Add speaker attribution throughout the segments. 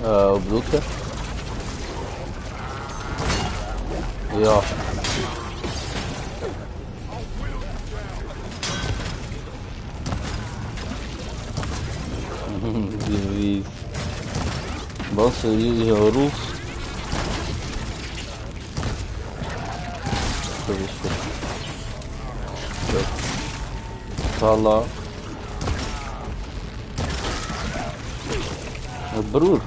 Speaker 1: Opzoeken. Ja. Die bossen jullie rules. Dat is goed. Voilà. Broer.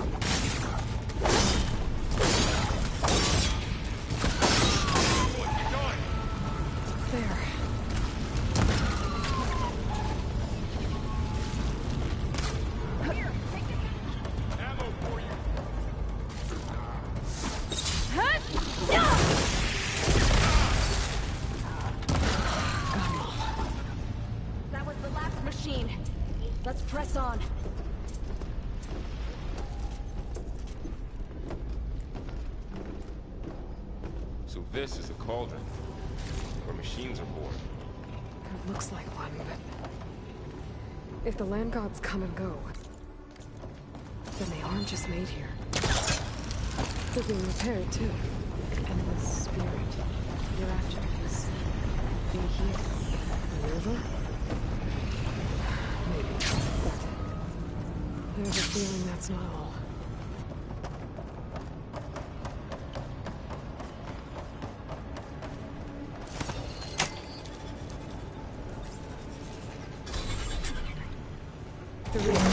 Speaker 2: Let's press on.
Speaker 3: So this is a cauldron, where machines are born.
Speaker 4: It looks like one, but if the land gods come and go, then they aren't just made here. They're being repaired too. And the spirit you're after is in here. The river? Maybe. But there's a feeling that's not all. The river.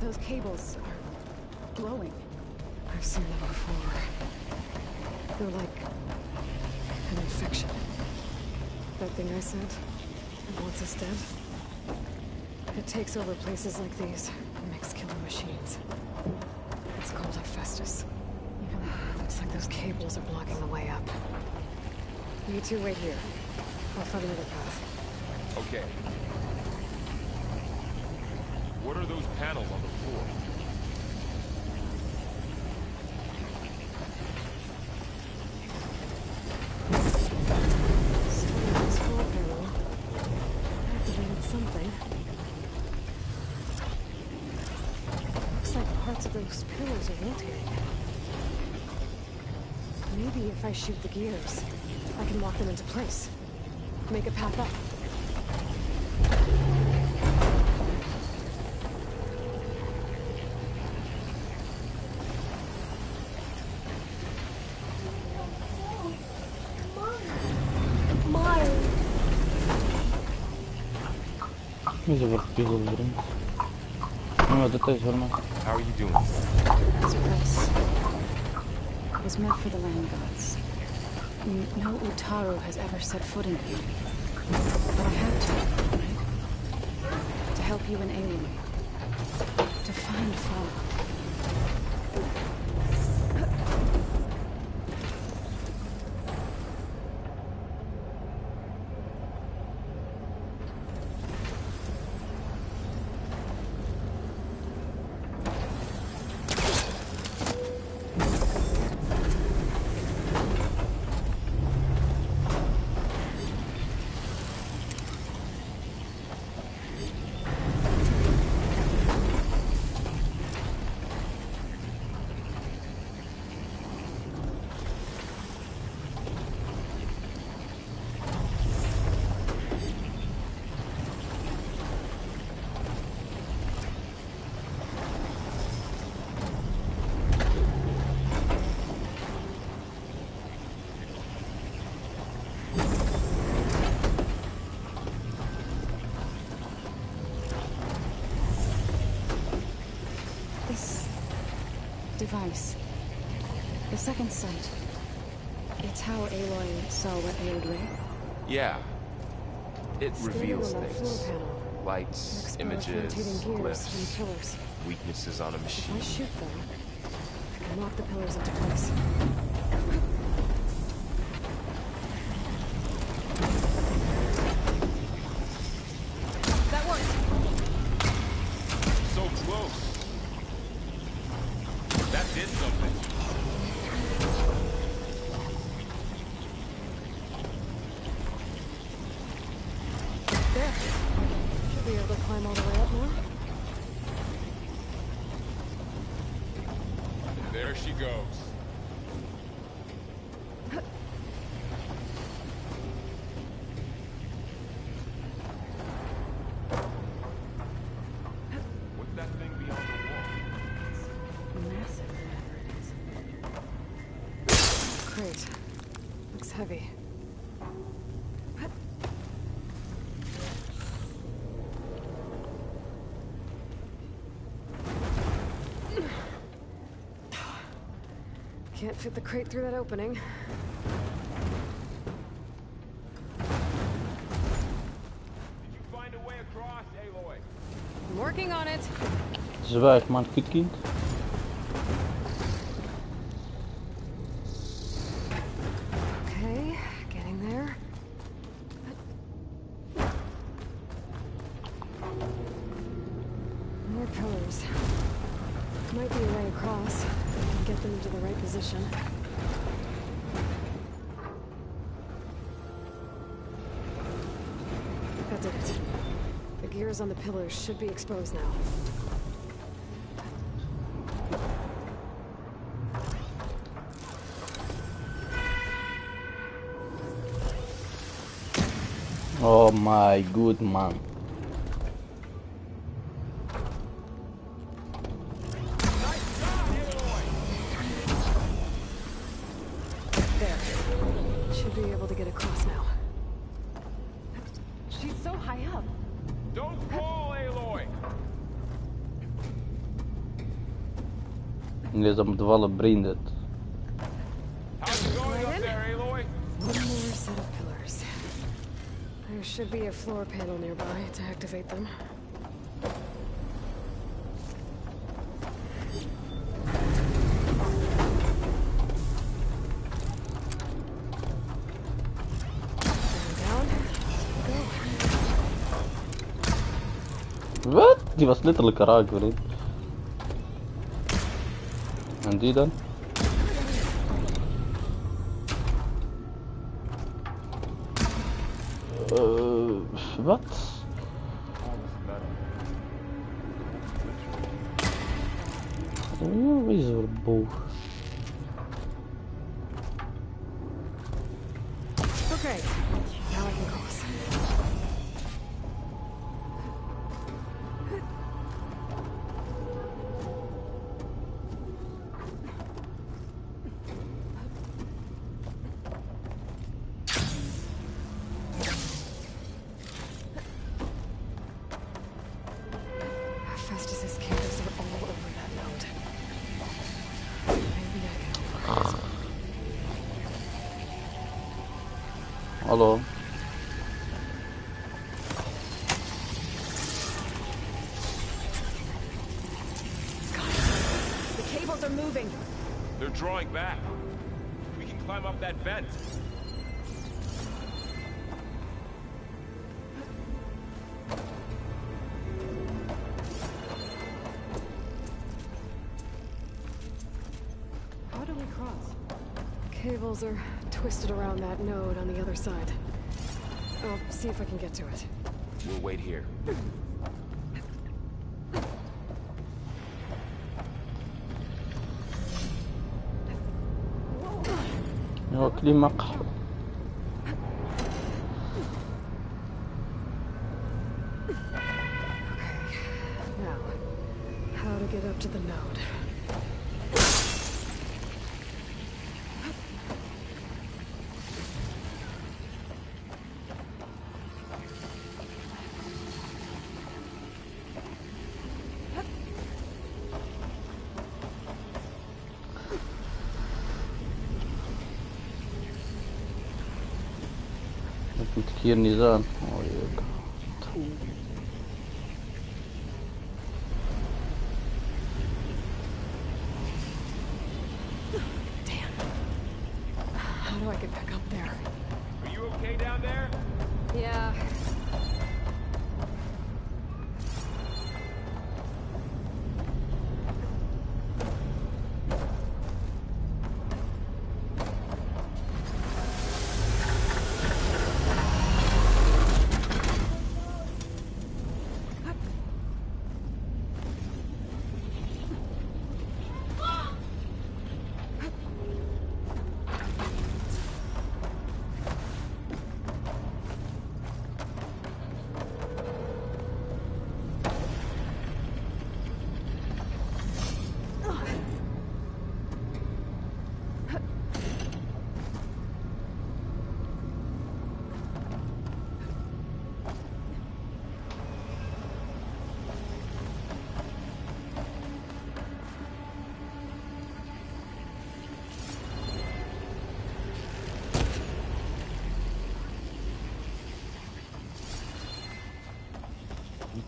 Speaker 4: Those cables are glowing. I've seen them before. They're like an infection. That thing I said, that wants us dead. It takes over places like these and makes killing machines. It's called Hephaestus. Looks like those cables are blocking the way up. You two wait here. I'll find another path.
Speaker 3: Okay. What are those panels on the floor?
Speaker 4: This floor panel activated something. Looks like parts of those pillars are rotating. Maybe if I shoot the gears, I can lock them into place. Make a path up.
Speaker 1: Is er verspiegeld erin? Maar dat is helemaal.
Speaker 3: How are you doing?
Speaker 2: This place was meant for the land gods. No Utaru has ever set foot in here. But I had to, right? To help you and Aloy. To find Fall. Device. The second sight. It's how Aloy saw what ailed Ray.
Speaker 3: Yeah. It
Speaker 4: Standing
Speaker 3: reveals
Speaker 4: on that floor
Speaker 3: things.
Speaker 4: panel.
Speaker 3: Lights,
Speaker 4: Exposed
Speaker 3: images,
Speaker 4: rotating gears and
Speaker 3: glyphs,
Speaker 4: pillars.
Speaker 3: weaknesses on a
Speaker 4: If
Speaker 3: machine.
Speaker 4: I shoot them, I can lock the pillars into place.
Speaker 2: That worked!
Speaker 3: So close. That did something.
Speaker 4: climb all the way up more?
Speaker 3: There she goes. What's that thing beyond the wall?
Speaker 2: Massive, whatever it is.
Speaker 4: Great. Looks heavy. Can't fit the crate through that opening.
Speaker 3: Did you find a way across, Aloy?
Speaker 4: I'm working on it.
Speaker 1: Zwijg man, kutkind.
Speaker 4: Okay, getting there. More pillars. Might be a way across. I can get them into the right position. That did it. The gears on the pillars should be exposed now.
Speaker 1: Oh my good man.
Speaker 4: There. Should be able to get across now.
Speaker 2: She's so high up.
Speaker 3: Don't fall, Aloy!
Speaker 1: Не замдвала бринdet.
Speaker 3: How's it going up
Speaker 4: Right in?
Speaker 3: there, Aloy?
Speaker 4: One more set of pillars. There should be a floor panel nearby to activate them. Down. Go.
Speaker 1: Wat? Die was letterlijk raak, vriend. En die dan? Wat? Ja, wie is er boog?
Speaker 4: Okay. Now I can cross. Festus's caves are all over that node. Maybe I can overcross.
Speaker 1: Hallo.
Speaker 4: The cables are moving.
Speaker 3: They're drawing back. We can climb up that vent.
Speaker 2: How do we cross?
Speaker 4: Cables are twisted around that node on the other side. I'll see if I can get to it.
Speaker 3: We'll wait here.
Speaker 1: Ja, klimak.
Speaker 4: Now, how to get up to the node.
Speaker 1: Dat moet ik hier niet aan. Oh jee.
Speaker 4: Damn. How do I get back up there?
Speaker 3: Are you okay down there?
Speaker 4: Yeah.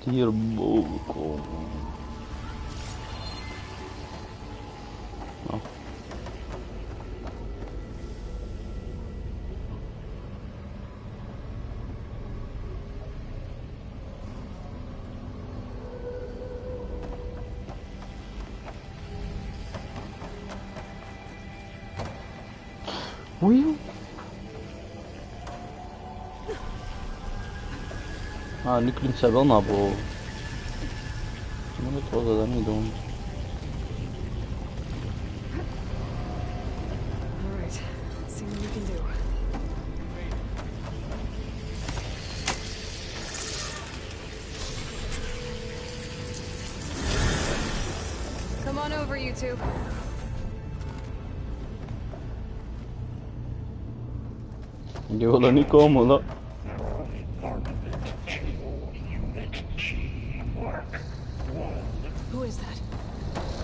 Speaker 1: hierboven komen. Nou. Oei. Ah, nu klimt zij wel naar boven. Maar dat was dat niet doen.
Speaker 4: All right, let's see what we can do. Come on over, you two.
Speaker 1: Die willen niet komen, hoor.
Speaker 4: Who is that?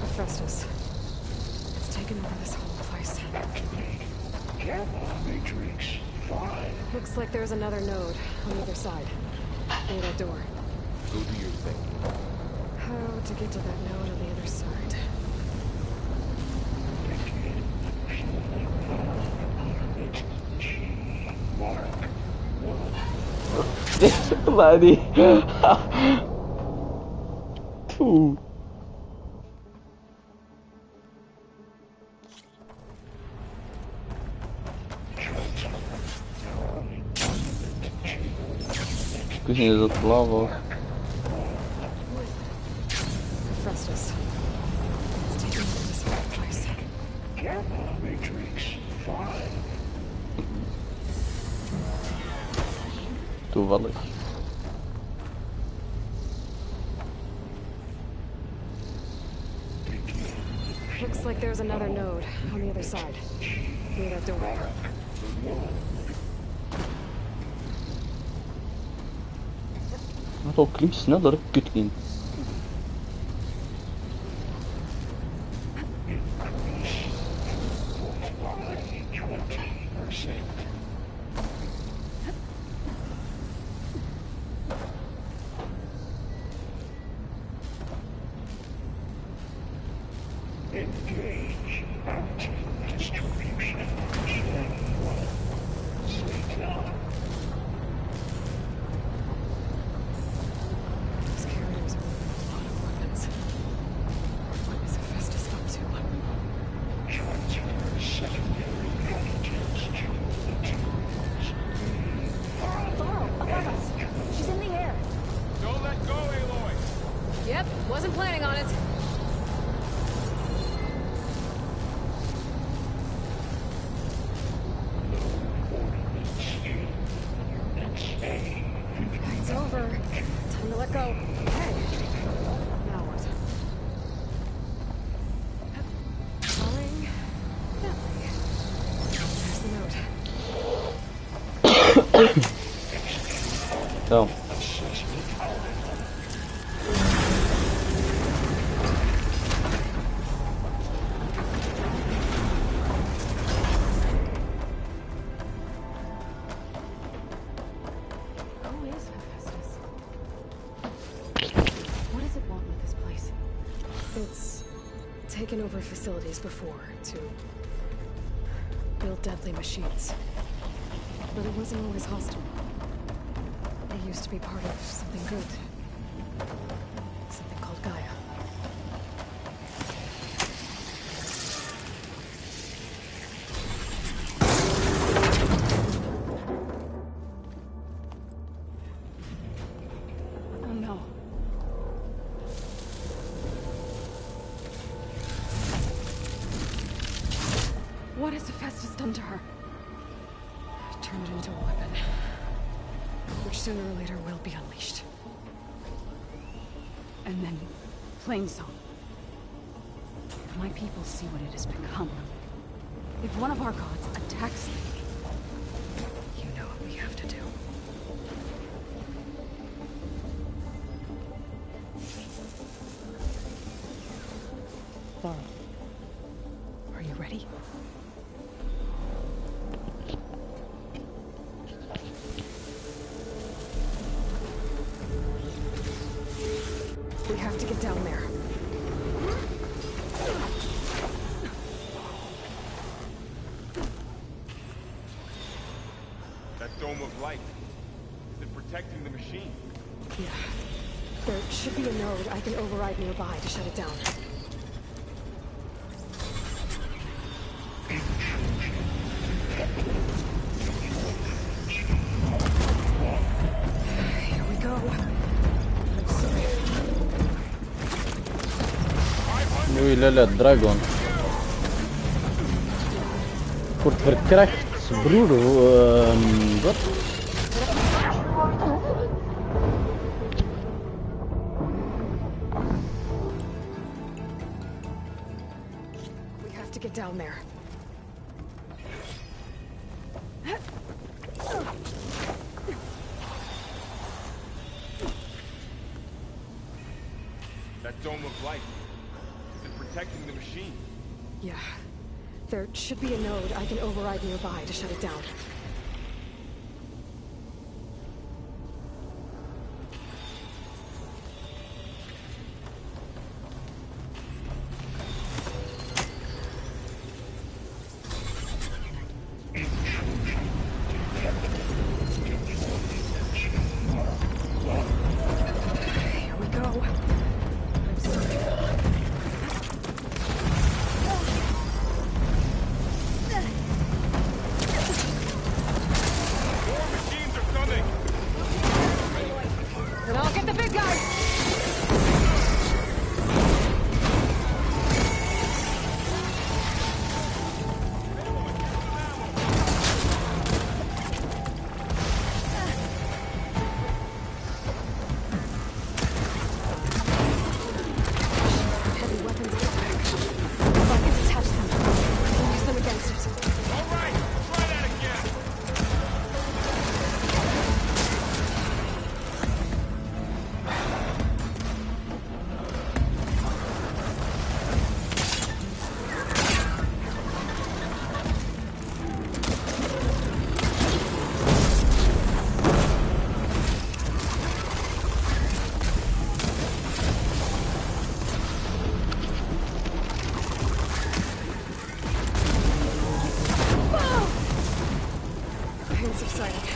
Speaker 4: Hephaestus. It's taken over this whole place.
Speaker 5: Matrix 5.
Speaker 4: Looks like there's another node on the other side. Near that door.
Speaker 3: Go do your thing.
Speaker 4: How to get to that node on the other side?
Speaker 1: Buddy. Oeh. Ik wist niet dat het blauw was.
Speaker 4: Hephaestus. It's taken over this whole place.
Speaker 5: Matrix 5.
Speaker 1: Toevallig.
Speaker 4: Looks like there's another node on the other side. Near that door.
Speaker 1: Wat al klimt sneller, kutkind.
Speaker 5: Engage distribution.
Speaker 4: These carriers are with a lot of weapons. What is Hephaestus up to?
Speaker 5: Transfer secondary packages to the tools.
Speaker 2: Varro, above us. She's in the air.
Speaker 3: Don't let go, Aloy!
Speaker 4: Yep, wasn't planning on it. It's over. Time to let go. Hey. Now what? Falling. Gently. There's the note.
Speaker 1: Zo.
Speaker 2: Who is Hephaestus? What does it want with this place?
Speaker 4: It's taken over facilities before to build deadly machines. But it wasn't always hostile. It used to be part of something good. Something called Gaia.
Speaker 2: Oh no. What has Hephaestus done to her?
Speaker 4: Turn it into a weapon. Which sooner or later will be unleashed.
Speaker 2: And then, Plainsong. If my people see what it has become, if one of our gods attacks them,
Speaker 4: You know what we have to do.
Speaker 2: Varro,
Speaker 4: Are you ready? down there.
Speaker 3: That dome of light. Is it protecting the machine?
Speaker 4: Yeah. There should be a node I can override nearby to shut it down. Here we go. I'm sorry.
Speaker 1: Oj, lilla dragon. Kort verkracht, broer. Wat?
Speaker 4: We have to get down there.
Speaker 3: That dome of light. Is it protecting the machine?
Speaker 4: Yeah. There should be a node I can override nearby to shut it down. Here we go. I'm sorry.
Speaker 3: More machines are coming!
Speaker 4: Then I'll get the big guy! Heavy weapons in the back. If I can detach them, I can use them against it.
Speaker 3: Alright, try that again!
Speaker 4: Pain subsiding.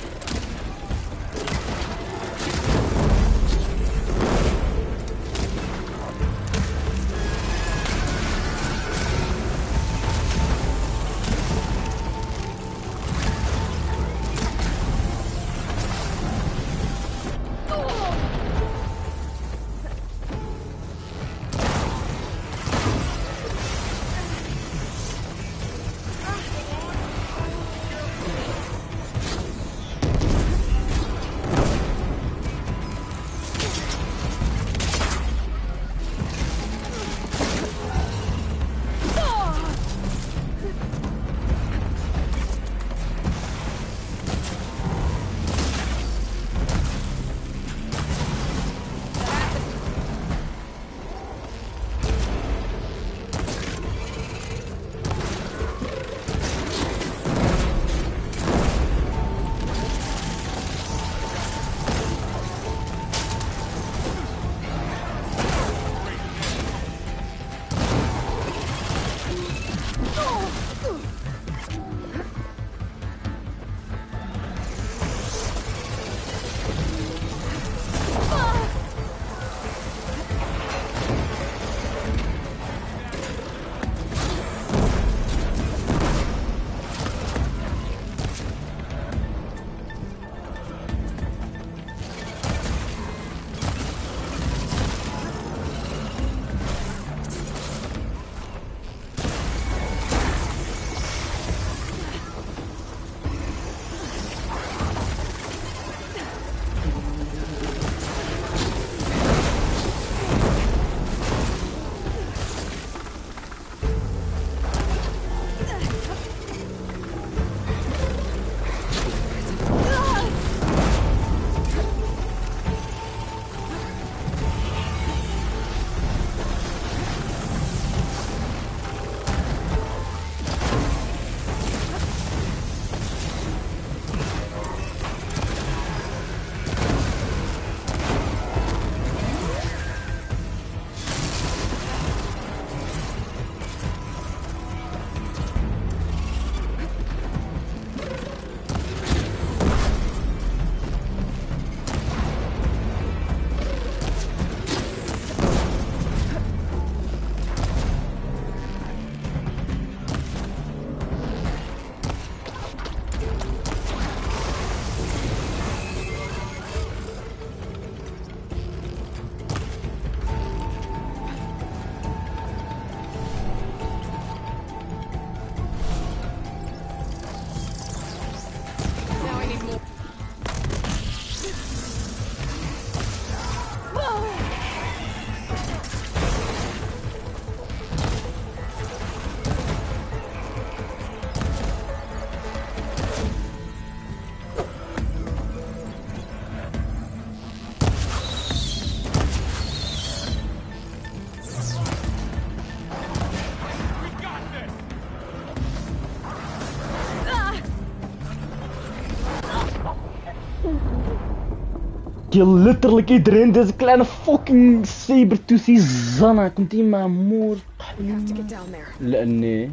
Speaker 1: Kill letterlijk iedereen, deze kleine fucking saber-tootsie Zanna. Komt die maar moord.
Speaker 4: We have to get down there.
Speaker 1: Nee.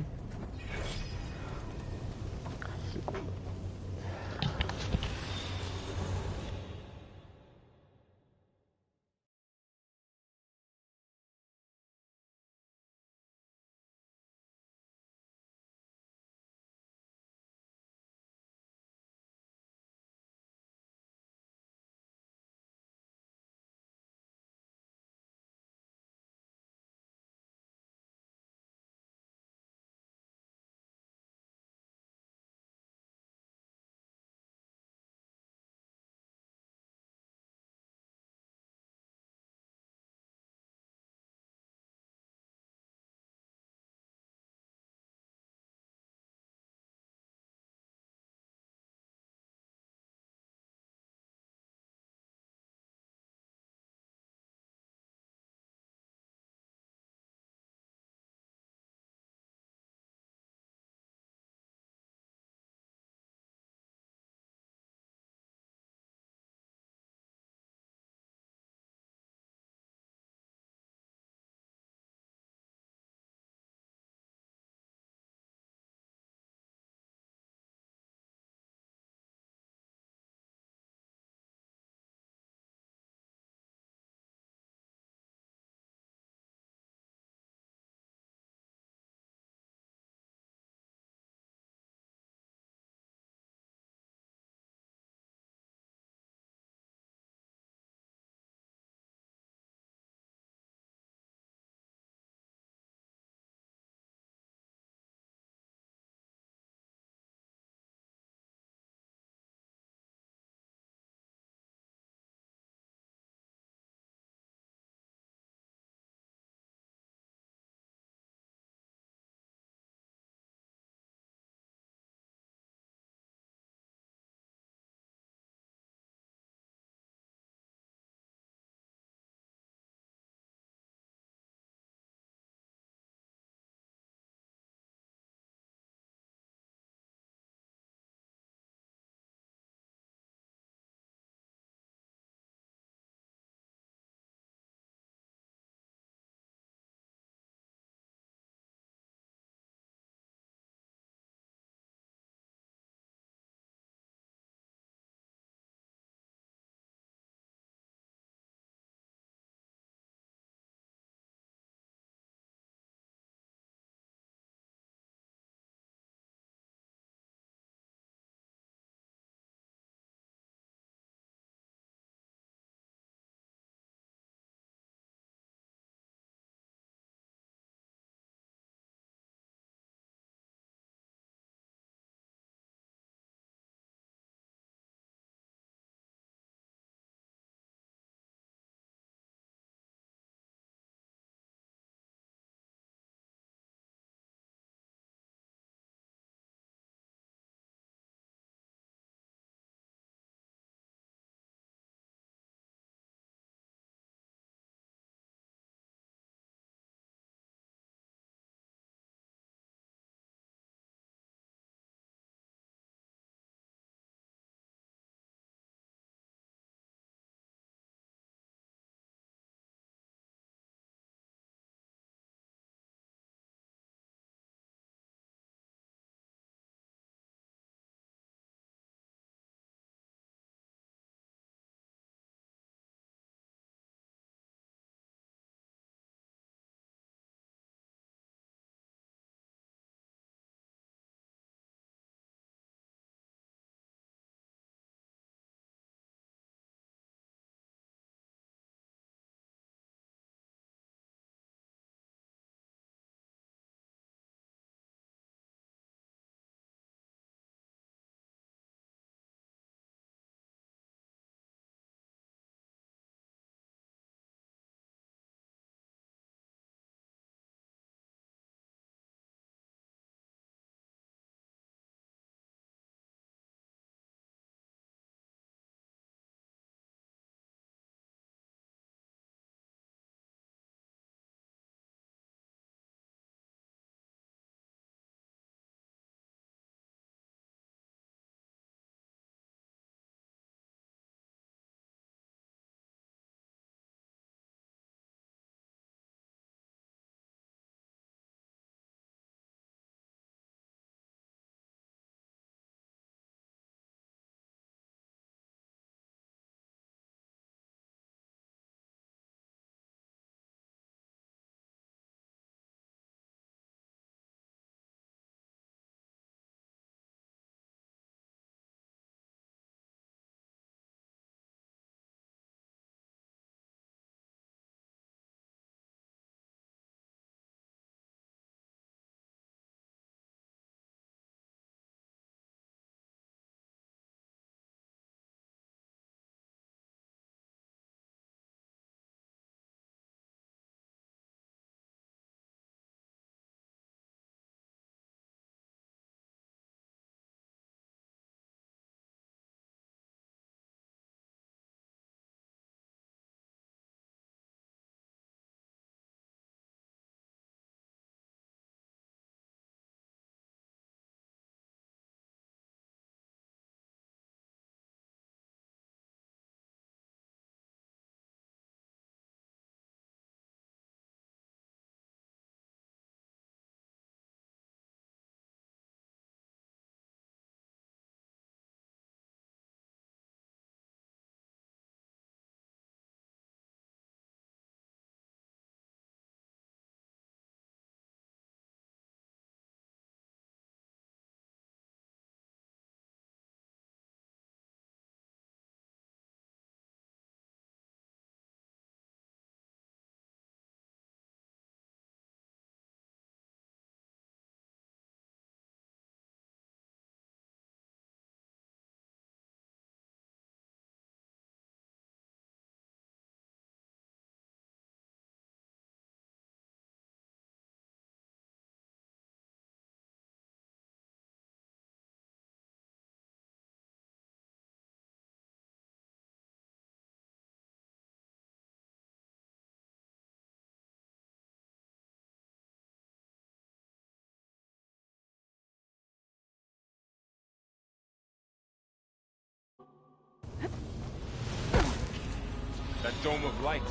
Speaker 3: That dome of light.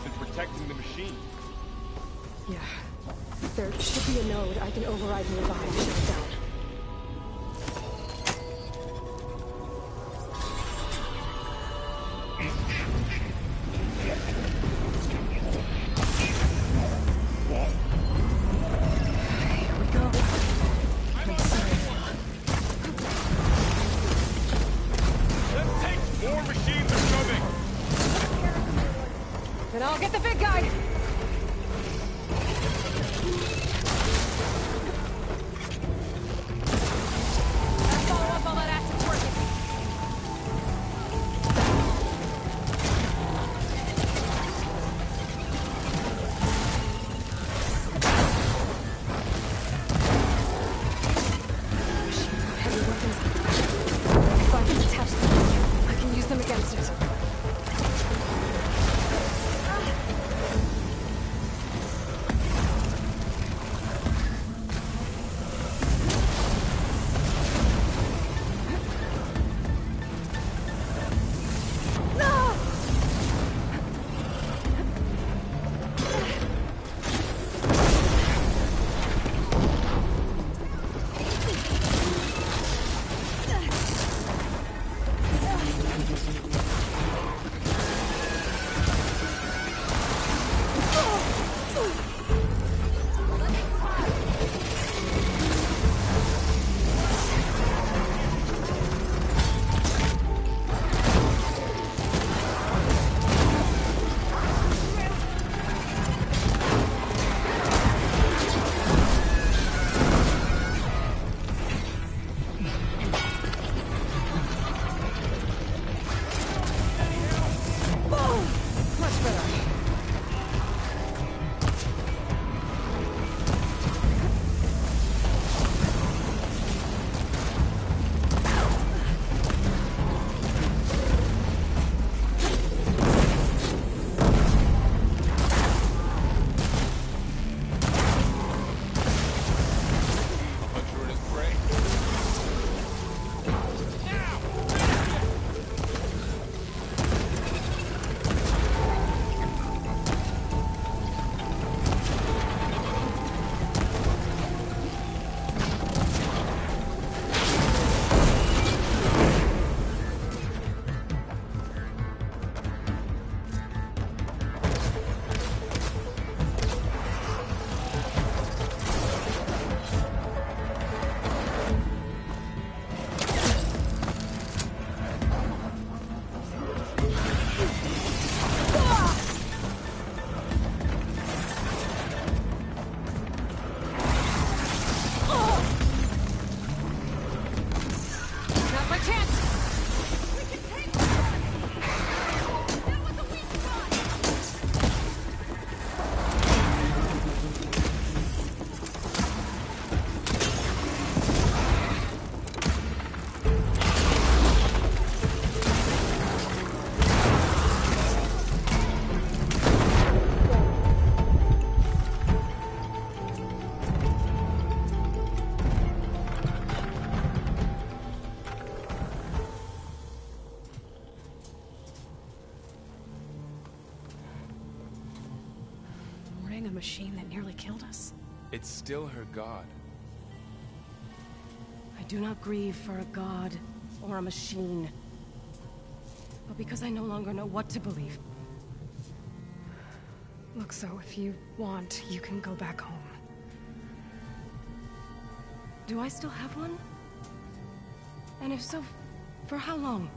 Speaker 3: It's protecting the machine.
Speaker 4: Yeah. There should be a node I can override nearby to shut it down.
Speaker 2: Then I'll get the big guy! I'll follow up all that acid working. Machine's got heavy weapons. If I can detach them, I can use them against it. A machine that nearly killed us.
Speaker 3: It's still her god.
Speaker 2: I do not grieve for a god or a machine, but because I no longer know what to believe.
Speaker 4: Look, so if you want, you can go back home.
Speaker 2: Do I still have one? And if so, for how long?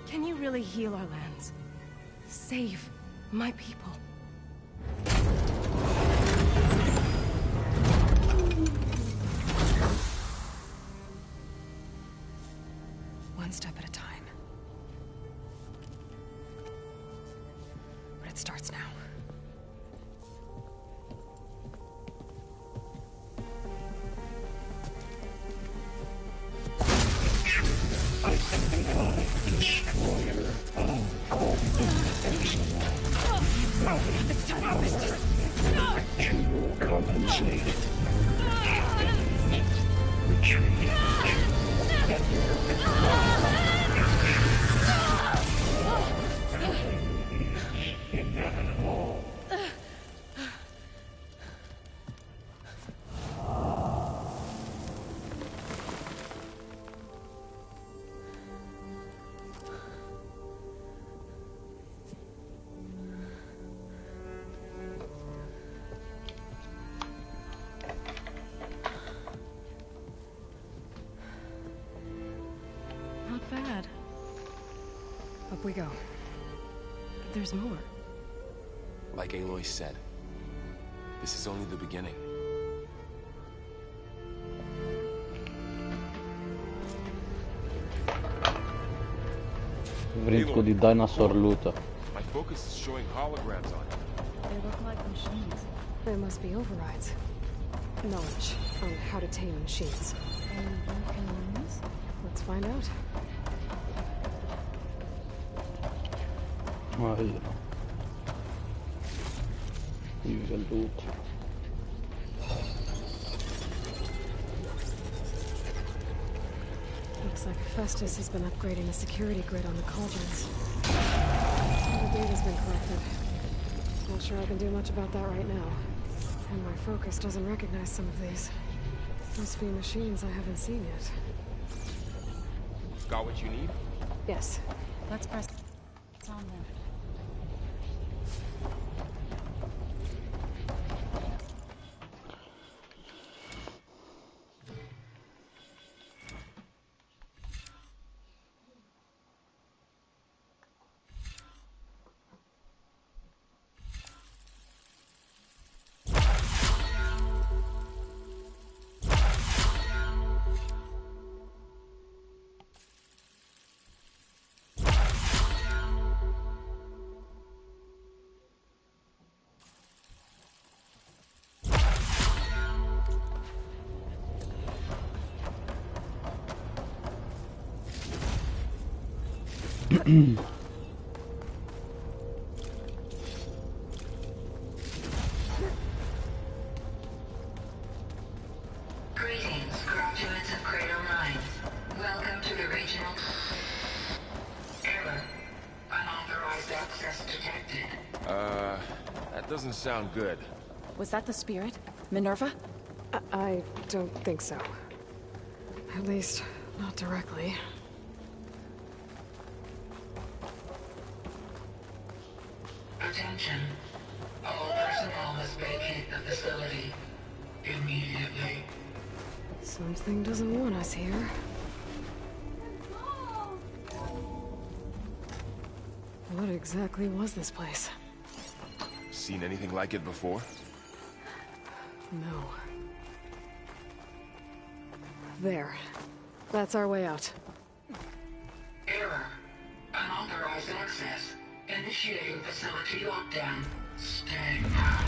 Speaker 2: Can you really heal our lands? Save my people?
Speaker 4: One step at a time. But it starts now.
Speaker 5: I am the destroyer of all to compensate. Retreat.
Speaker 4: Up we go. There's more.
Speaker 3: Like Aloy said, this is only the beginning.
Speaker 1: Vriendko die dinosaur looten.
Speaker 3: My focus is showing holograms on it.
Speaker 2: They look like machines.
Speaker 4: There must be overrides. Knowledge on how to tame machines.
Speaker 2: And you can learn this?
Speaker 4: Let's find out.
Speaker 1: Ah, hier. Usual loot.
Speaker 4: Looks like Festus has been upgrading the security grid on the cauldrons. Some of the data's been corrupted. Not sure I can do much about that right now. And my focus doesn't recognize some of these. Must be machines I haven't seen yet.
Speaker 3: Got what you need?
Speaker 4: Yes.
Speaker 2: Let's press. It's on then.
Speaker 5: Greetings, graduates of Cradle 9. Welcome to the regional... Error. Unauthorized access detected.
Speaker 3: That doesn't sound good.
Speaker 2: Was that the spirit? Minerva?
Speaker 4: I don't think so. At least, not directly.
Speaker 5: Attention. All personnel must vacate the facility immediately.
Speaker 4: Something doesn't want us here. What exactly was this place?
Speaker 3: Seen anything like it before?
Speaker 4: No. There. That's our way out.
Speaker 5: Error. Unauthorized access. Initiating facility lockdown. Stay out.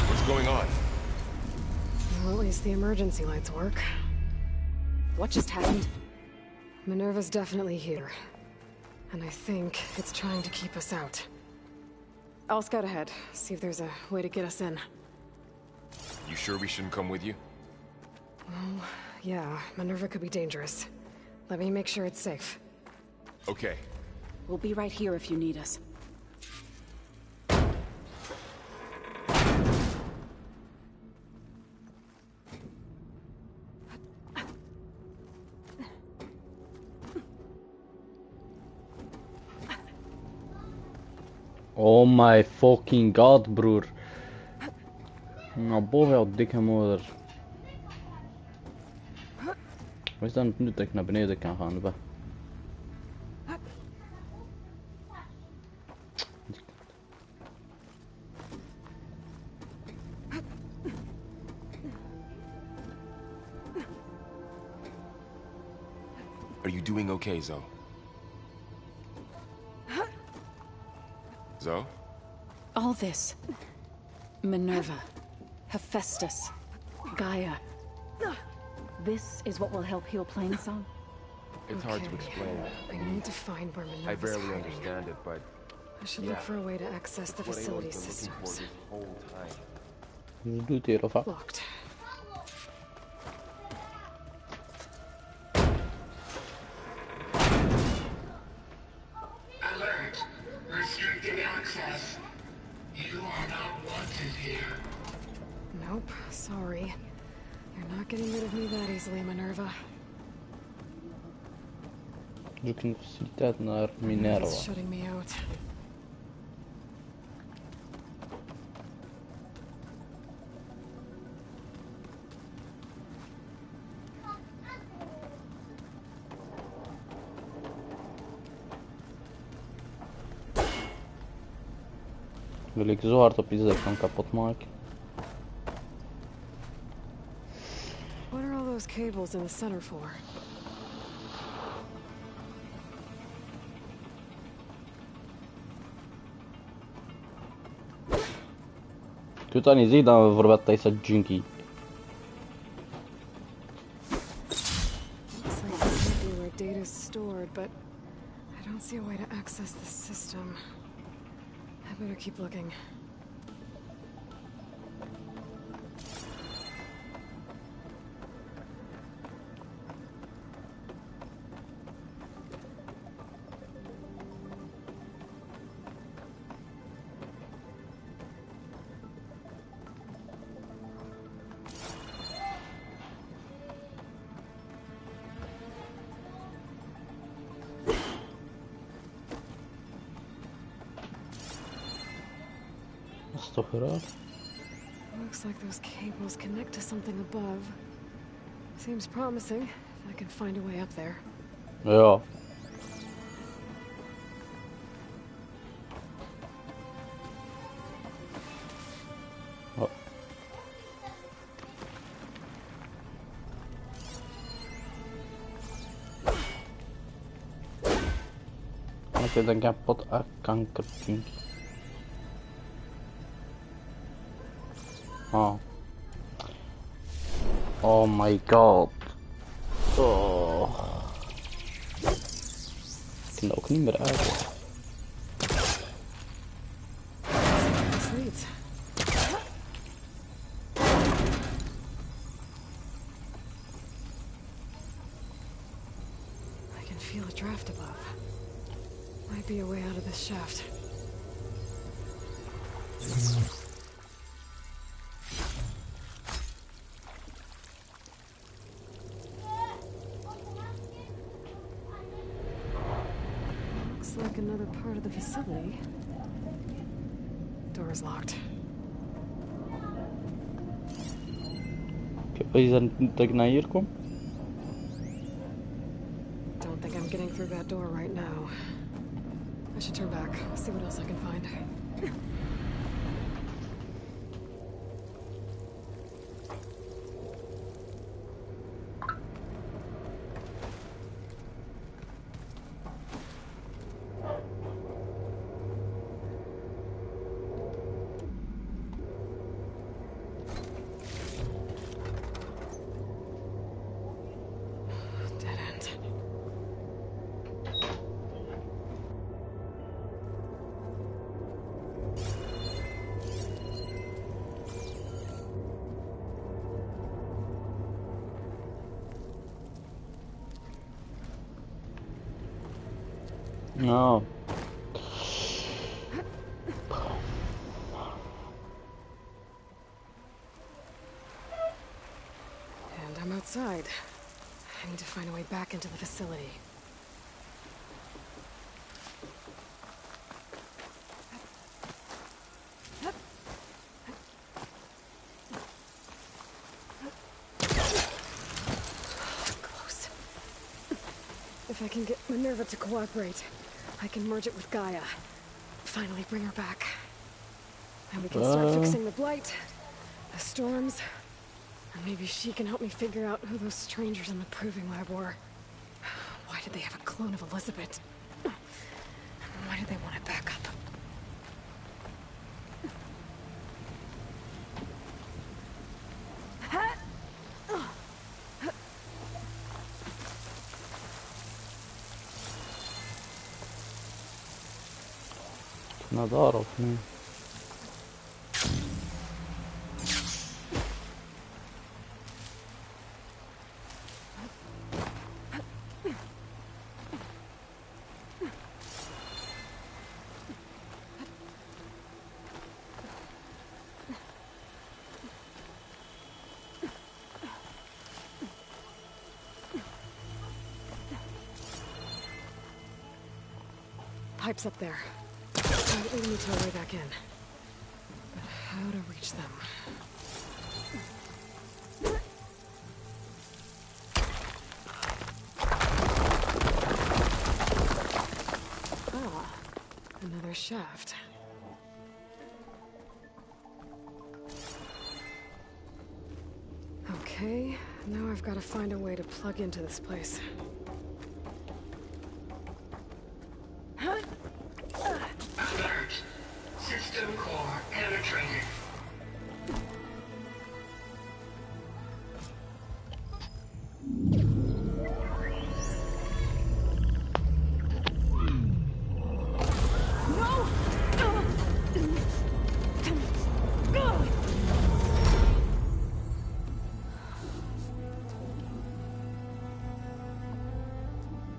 Speaker 3: What's going on?
Speaker 4: Well, at least the emergency lights work.
Speaker 2: What just happened?
Speaker 4: Minerva's definitely here. And I think it's trying to keep us out. I'll scout ahead, see if there's a way to get us in.
Speaker 3: You sure we shouldn't come with you?
Speaker 4: Well, yeah, Minerva could be dangerous. Let me make sure it's safe.
Speaker 3: Okay.
Speaker 2: We'll be right here if you need us.
Speaker 1: Oh my fucking god, broer. Nou, boven jouw dikke moeder. Wat is dan nu dat ik naar beneden kan gaan? Bah.
Speaker 3: Are you doing okay, Zoe? Zoe?
Speaker 2: All this. Minerva. Hephaestus. Gaia. This is what will help heal Plainsong?
Speaker 3: It's hard to explain.
Speaker 4: I need to find where Minerva's
Speaker 3: I barely
Speaker 4: hiding.
Speaker 3: understand it, but
Speaker 4: I should look for a way to access the
Speaker 3: what
Speaker 4: facility
Speaker 3: Aloy's been looking for
Speaker 4: systems.
Speaker 3: this whole time.
Speaker 1: Dus doet hier of wat?
Speaker 4: Locked.
Speaker 5: Alert. Restricted access. You are not wanted here.
Speaker 4: Nope, sorry. You're not getting rid of me that easily, Minerva.
Speaker 1: Zoek een faciliteit naar
Speaker 4: It's
Speaker 1: Minerva.
Speaker 4: shutting me out.
Speaker 1: Wil ik zo hard op iets dat ik kan kapot maken.
Speaker 4: What are all those cables in the center for?
Speaker 1: Ik weet dat niet zeggen dan voor wat is dat junkie.
Speaker 4: Looks like this might be where data's stored, but I don't see a way to access the system. I better keep looking.
Speaker 1: Dat is toch raar?
Speaker 4: Looks like those cables connect to something above. Seems promising, if I can find a way up there.
Speaker 1: Ja. Oh. Maak je dan kapot uit kankerjunkie. Oh. Oh my god. Oh. Ik kan dat ook niet meer uit.
Speaker 4: This leads. I can feel a draft above. Might be a way out of this shaft. Looks like another part of the facility. Door is locked.
Speaker 1: Is dat dat ik naar hier kom?
Speaker 4: Don't think I'm getting through that door right now. I should turn back, see what else I can find. Dead end.
Speaker 1: Ja.
Speaker 4: And I'm outside. I need to find a way back into the facility. Close. If I can get Minerva to cooperate, I can merge it with Gaia. Finally bring her back. And we can start fixing the blight, the storms, and maybe she can help me figure out who those strangers in the proving lab were. Why did they have a clone of Elizabeth? Why did they want it back up?
Speaker 1: Naar daar of niet?
Speaker 4: Pipes up there. Might lead me to a way back in. But how to reach them? Ah, another shaft. Okay, now I've got to find a way to plug into this place.
Speaker 5: Alert. System core penetrated.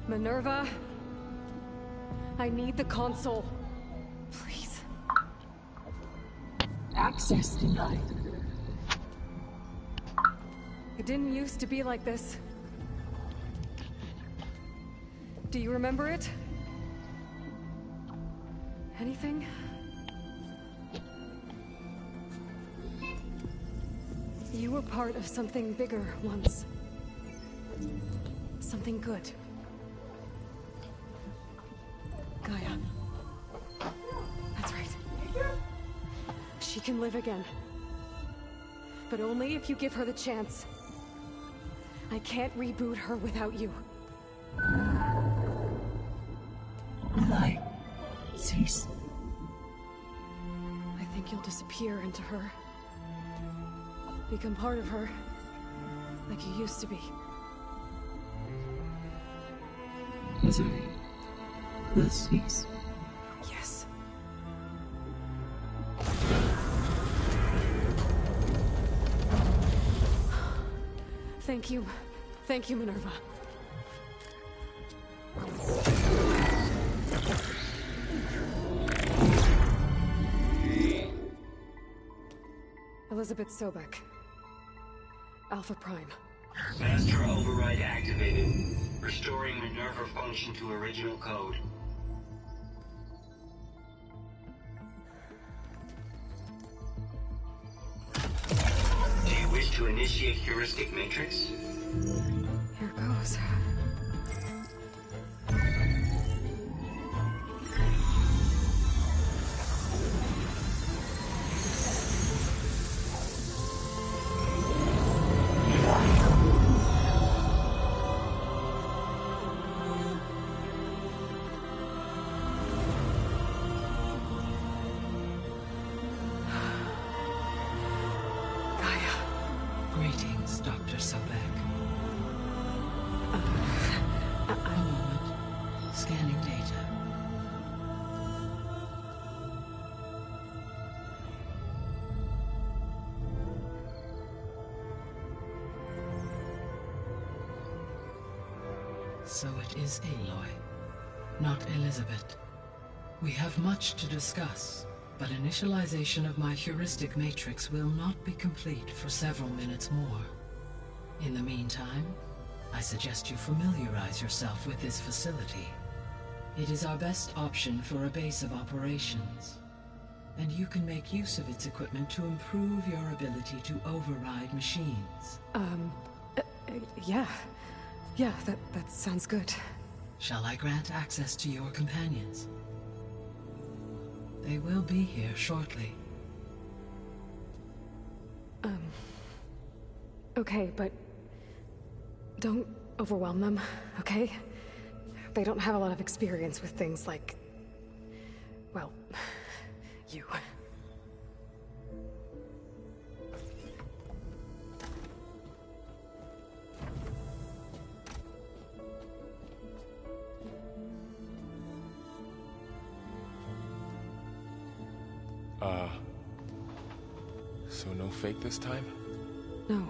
Speaker 4: Minerva, I need the console. Please.
Speaker 6: Access denied.
Speaker 4: It didn't used to be like this. Do you remember it? Anything? You were part of something bigger once. Something good. Gaia. That's right. She can live again. But only if you give her the chance. I can't reboot her without you.
Speaker 6: Light. Cease.
Speaker 4: I think you'll disappear into her. Become part of her. Like you used to be.
Speaker 6: Misery. Will cease.
Speaker 4: Yes. Thank you. Thank you, Minerva. Elizabeth Sobek. Alpha Prime.
Speaker 7: Master override activated. Restoring Minerva function to original code. Do you wish to initiate heuristic matrix?
Speaker 4: Here goes.
Speaker 6: Greetings, Dr. Sobek. A moment. Scanning data. So it is Aloy, not Elizabeth. We have much to discuss, but initialization of my heuristic matrix will not be complete for several minutes more. In the meantime, I suggest you familiarize yourself with this facility. It is our best option for a base of operations, and you can make use of its equipment to improve your ability to override machines.
Speaker 4: Yeah. Yeah, that sounds good.
Speaker 6: Shall I grant access to your companions? They will be here shortly.
Speaker 4: Okay, but don't overwhelm them, okay? They don't have a lot of experience with things like, well, you.
Speaker 3: So no fake this time?
Speaker 4: No.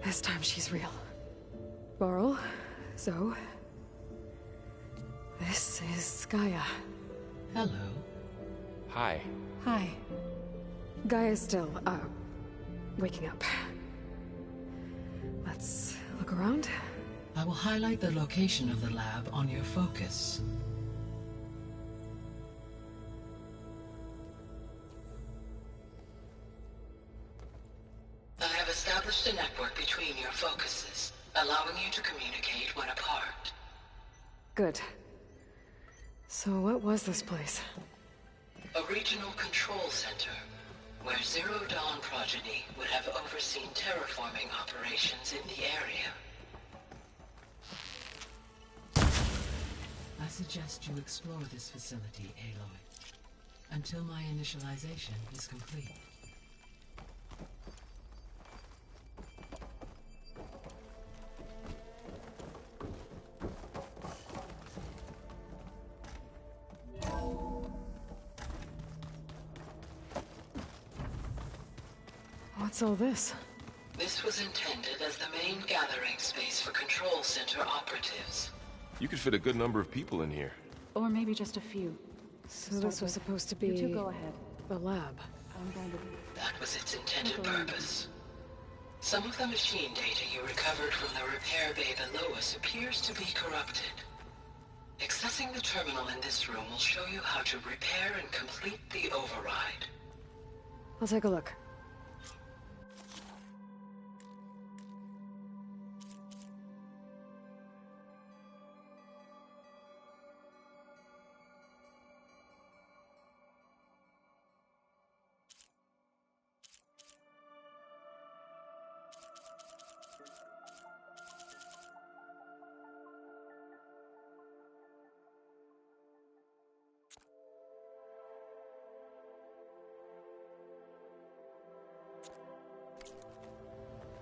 Speaker 4: This time she's real. Varl, Zoe. This is Gaia.
Speaker 6: Hello.
Speaker 3: Hi.
Speaker 4: Hi. Gaia's still, waking up. Let's look around.
Speaker 6: I will highlight the location of the lab on your focus. I have established a network between your focuses, allowing you to communicate when apart.
Speaker 4: Good. So what was this place?
Speaker 6: A regional control center. where Zero Dawn progeny would have overseen terraforming operations in the area. I suggest you explore this facility, Aloy, until my initialization is complete.
Speaker 4: What's all this?
Speaker 6: This was intended as the main gathering space for Control Center operatives.
Speaker 3: You could fit a good number of people in here.
Speaker 2: Or maybe just a few.
Speaker 4: So this was supposed to be...
Speaker 2: You two go ahead.
Speaker 4: a lab.
Speaker 2: I'm going to...
Speaker 6: That was its intended purpose. Some of the machine data you recovered from the repair bay below us appears to be corrupted. Accessing the terminal in this room will show you how to repair and complete the override.
Speaker 4: I'll take a look.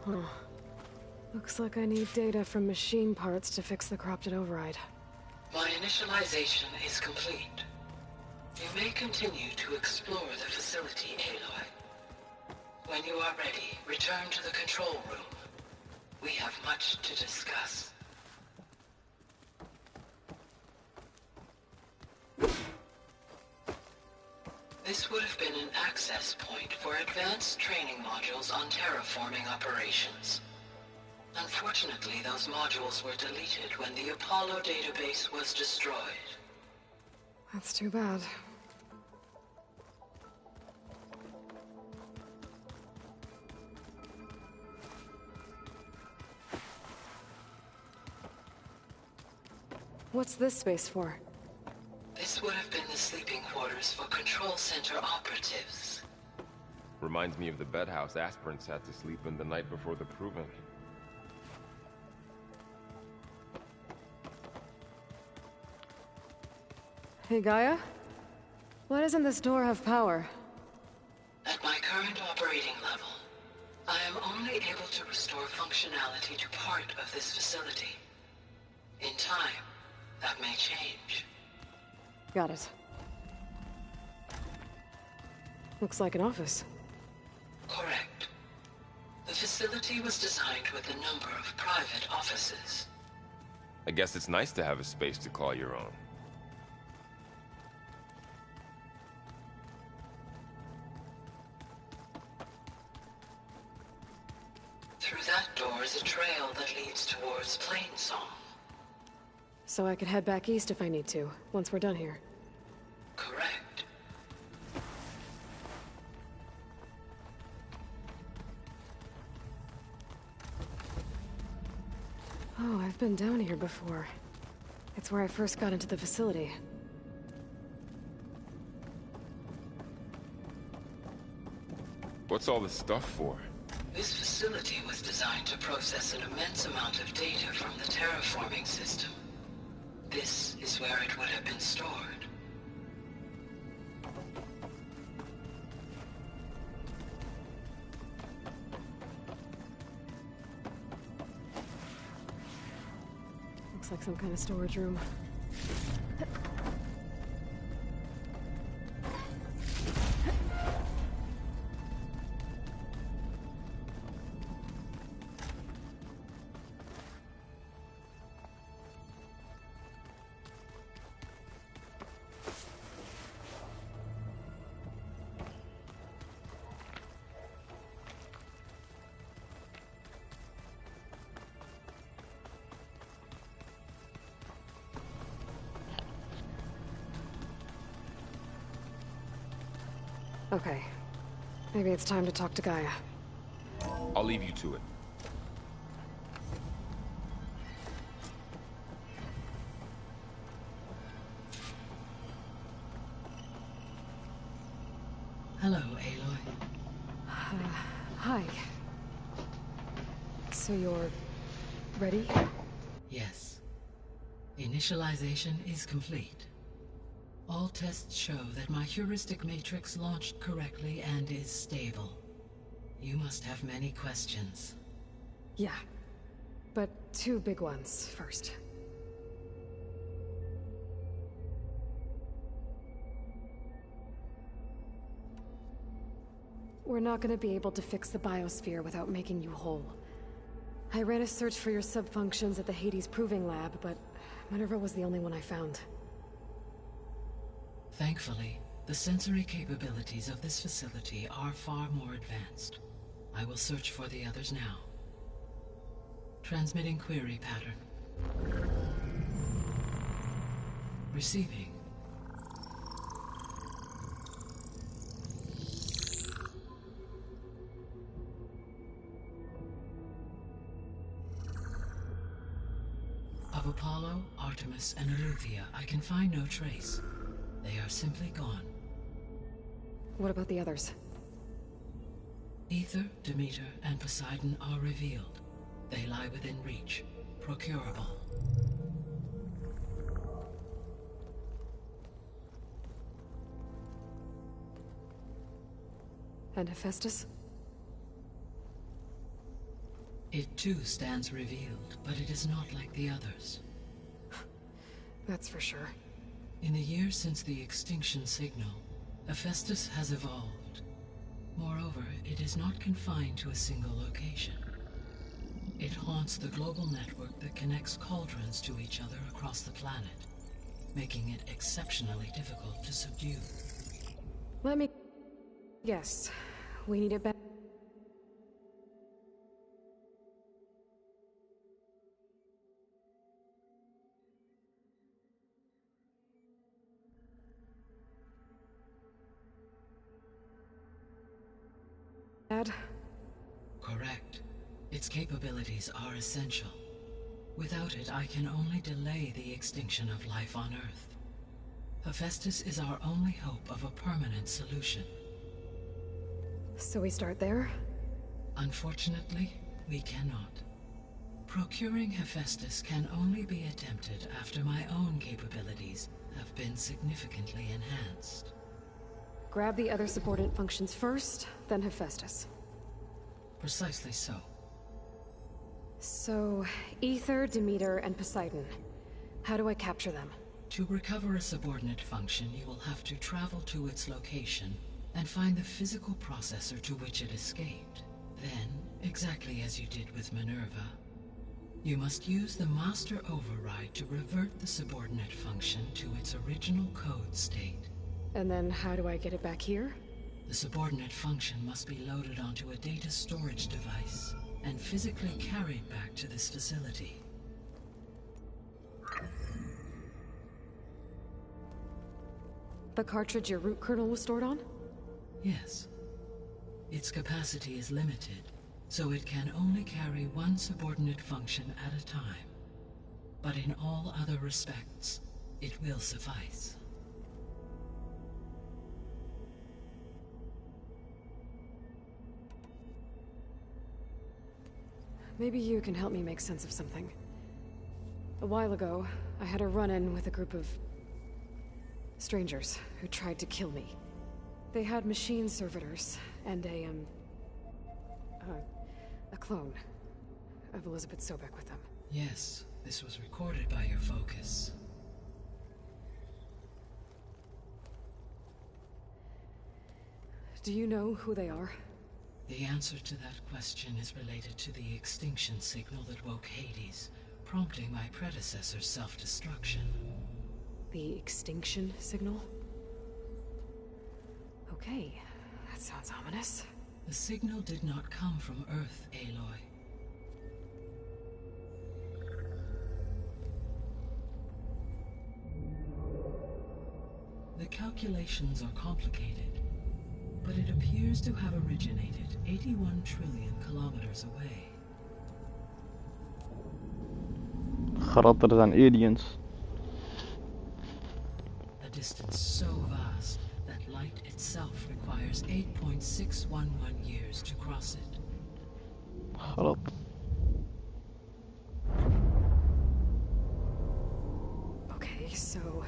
Speaker 4: Huh. Looks like I need data from machine parts to fix the corrupted override.
Speaker 6: My initialization is complete. You may continue to explore the facility, Aloy. When you are ready, return to the control room. We have much to discuss. This would have been an access point for advanced training modules on terraforming operations. Unfortunately, those modules were deleted when the Apollo database was destroyed.
Speaker 4: That's too bad. What's this space for?
Speaker 6: This would have been the sleeping quarters for Control Center operatives.
Speaker 3: Reminds me of the bedhouse aspirants had to sleep in the night before the proving.
Speaker 4: Hey, Gaia? Why doesn't this door have power?
Speaker 6: At my current operating level, I am only able to restore functionality to part of this facility. In time, that may change.
Speaker 4: Got it. Looks like an office.
Speaker 6: Correct. The facility was designed with a number of private offices.
Speaker 3: I guess it's nice to have a space to call your own.
Speaker 6: Through that door is a trail that leads towards Plainsong.
Speaker 4: So I could head back east if I need to, once we're done here.
Speaker 6: Correct.
Speaker 4: Oh, I've been down here before. It's where I first got into the facility.
Speaker 3: What's all this stuff for?
Speaker 6: This facility was designed to process an immense amount of data from the terraforming system. This is where it would have been stored.
Speaker 4: Looks like some kind of storage room. Okay. Maybe it's time to talk to Gaia.
Speaker 3: I'll leave you to it.
Speaker 6: Hello, Aloy.
Speaker 4: Hi. So you're ready?
Speaker 6: Yes. Initialization is complete. All tests show that my heuristic matrix launched correctly and is stable. You must have many questions.
Speaker 4: Yeah. But two big ones first. We're not gonna be able to fix the biosphere without making you whole. I ran a search for your subfunctions at the Hades Proving Lab, but Minerva was the only one I found.
Speaker 6: Thankfully, the sensory capabilities of this facility are far more advanced. I will search for the others now. Transmitting query pattern. Receiving. Of Apollo, Artemis, and Eleuthia, I can find no trace. They are simply gone.
Speaker 4: What about the others?
Speaker 6: Aether, Demeter, and Poseidon are revealed. They lie within reach, procurable.
Speaker 4: And Hephaestus?
Speaker 6: It too stands revealed, but it is not like the others.
Speaker 4: That's for sure.
Speaker 6: In the years since the extinction signal, Hephaestus has evolved. Moreover, it is not confined to a single location. It haunts the global network that connects cauldrons to each other across the planet, making it exceptionally difficult to subdue.
Speaker 4: Let me guess. We need it back. Dad?
Speaker 6: Correct. Its capabilities are essential. Without it, I can only delay the extinction of life on Earth. Hephaestus is our only hope of a permanent solution.
Speaker 4: So we start there?
Speaker 6: Unfortunately, we cannot. Procuring Hephaestus can only be attempted after my own capabilities have been significantly enhanced.
Speaker 4: Grab the other subordinate functions first, then Hephaestus.
Speaker 6: Precisely so.
Speaker 4: So, Aether, Demeter, and Poseidon. How do I capture them?
Speaker 6: To recover a subordinate function, you will have to travel to its location and find the physical processor to which it escaped. Then, exactly as you did with Minerva, you must use the master override to revert the subordinate function to its original code state.
Speaker 4: And then how do I get it back here?
Speaker 6: The subordinate function must be loaded onto a data storage device and physically carried back to this facility.
Speaker 4: The cartridge your root kernel was stored on?
Speaker 6: Yes. Its capacity is limited, so it can only carry one subordinate function at a time. But in all other respects, it will suffice.
Speaker 4: Maybe you can help me make sense of something. A while ago, I had a run-in with a group of strangers who tried to kill me. They had machine servitors and a clone of Elizabeth Sobek with them.
Speaker 6: Yes, this was recorded by your focus.
Speaker 4: Do you know who they are?
Speaker 6: The answer to that question is related to the extinction signal that woke Hades, prompting my predecessor's self-destruction.
Speaker 4: The extinction signal? Okay, that sounds ominous.
Speaker 6: The signal did not come from Earth, Aloy. The calculations are complicated, but it appears to have originated 81 trillion kilometers away.
Speaker 1: Groter than aliens.
Speaker 6: A distance so vast that light itself requires 8.611 years to cross it.
Speaker 1: Help.
Speaker 4: Okay, so...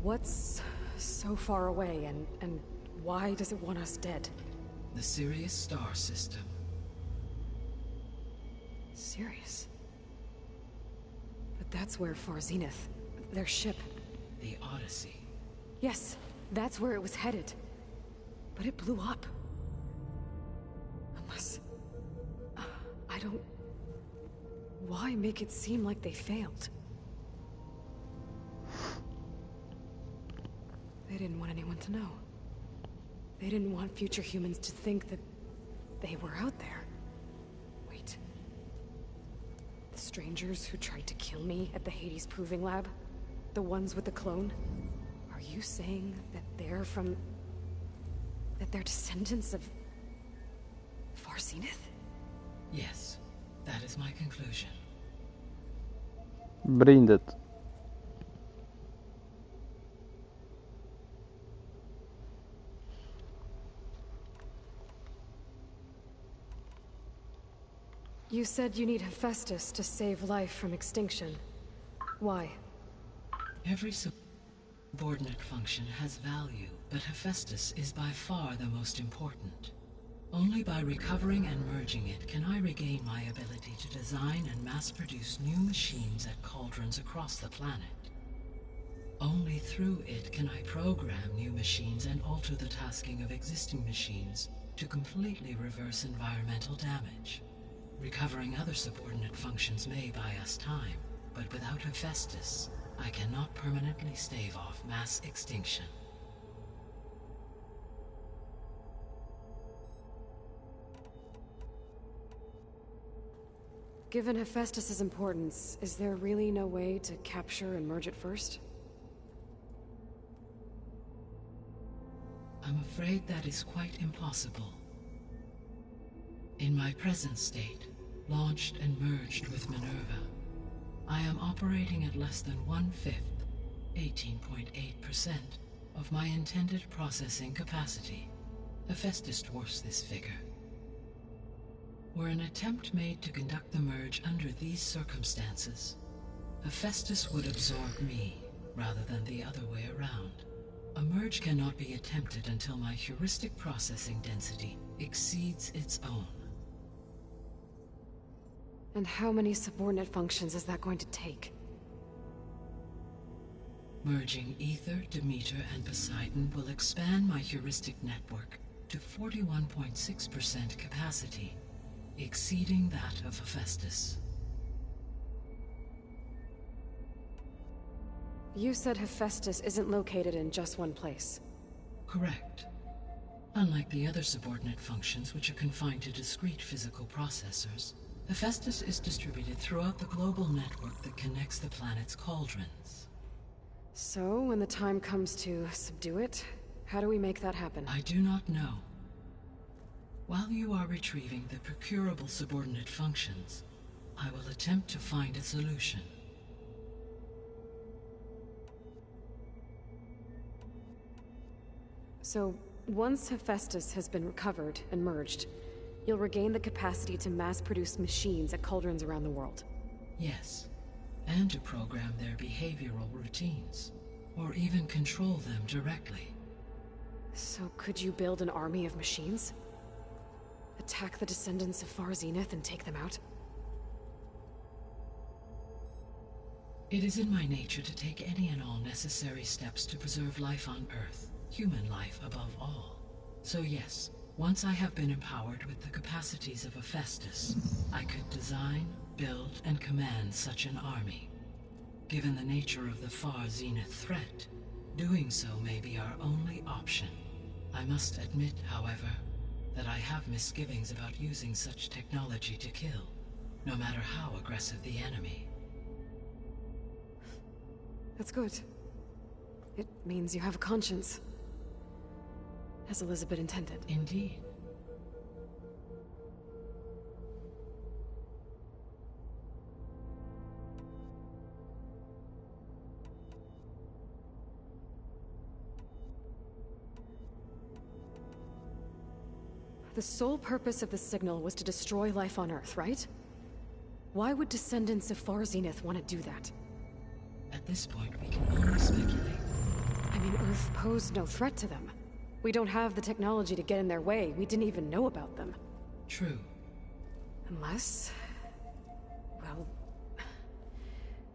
Speaker 4: what's so far away, and why does it want us dead?
Speaker 6: The Sirius star system.
Speaker 4: Sirius? But that's where Far Zenith, their ship...
Speaker 6: The Odyssey.
Speaker 4: Yes, that's where it was headed. But it blew up. Unless... I don't... Why make it seem like they failed? They didn't want anyone to know. They didn't want future humans to think that they were out there. Wait. The strangers who tried to kill me at the Hades Proving Lab? The ones with the clone? Are you saying that they're from... that they're descendants of... Far Zenith?
Speaker 6: Yes, that is my conclusion.
Speaker 1: Brain dead.
Speaker 4: You said you need Hephaestus to save life from extinction. Why?
Speaker 6: Every subordinate function has value, but Hephaestus is by far the most important. Only by recovering and merging it can I regain my ability to design and mass-produce new machines at cauldrons across the planet. Only through it can I program new machines and alter the tasking of existing machines to completely reverse environmental damage. Recovering other subordinate functions may buy us time, but without Hephaestus, I cannot permanently stave off mass extinction.
Speaker 4: Given Hephaestus's importance, is there really no way to capture and merge it first?
Speaker 6: I'm afraid that is quite impossible. In my present state, launched and merged with Minerva, I am operating at less than 1/5, 18.8%, of my intended processing capacity. Hephaestus dwarfs this figure. Were an attempt made to conduct the merge under these circumstances, Hephaestus would absorb me, rather than the other way around. A merge cannot be attempted until my heuristic processing density exceeds its own.
Speaker 4: And how many subordinate functions is that going to take?
Speaker 6: Merging Ether, Demeter, and Poseidon will expand my heuristic network to 41.6% capacity, exceeding that of Hephaestus.
Speaker 4: You said Hephaestus isn't located in just one place.
Speaker 6: Correct. Unlike the other subordinate functions, which are confined to discrete physical processors, Hephaestus is distributed throughout the global network that connects the planet's cauldrons.
Speaker 4: So, when the time comes to subdue it, how do we make that happen?
Speaker 6: I do not know. While you are retrieving the procurable subordinate functions, I will attempt to find a solution.
Speaker 4: So, once Hephaestus has been recovered and merged, you'll regain the capacity to mass-produce machines at cauldrons around the world.
Speaker 6: Yes, and to program their behavioral routines, or even control them directly.
Speaker 4: So could you build an army of machines? Attack the descendants of Far Zenith and take them out?
Speaker 6: It is in my nature to take any and all necessary steps to preserve life on Earth, human life above all. So yes, once I have been empowered with the capacities of Hephaestus, I could design, build, and command such an army. Given the nature of the Far Zenith threat, doing so may be our only option. I must admit, however, that I have misgivings about using such technology to kill, no matter how aggressive the enemy.
Speaker 4: That's good. It means you have a conscience. As Elizabeth intended.
Speaker 6: Indeed.
Speaker 4: The sole purpose of the signal was to destroy life on Earth, right? Why would descendants of Far Zenith want to do that?
Speaker 6: At this point, we can only speculate.
Speaker 4: I mean, Earth posed no threat to them. We don't have the technology to get in their way. We didn't even know about them.
Speaker 6: True.
Speaker 4: Unless... well...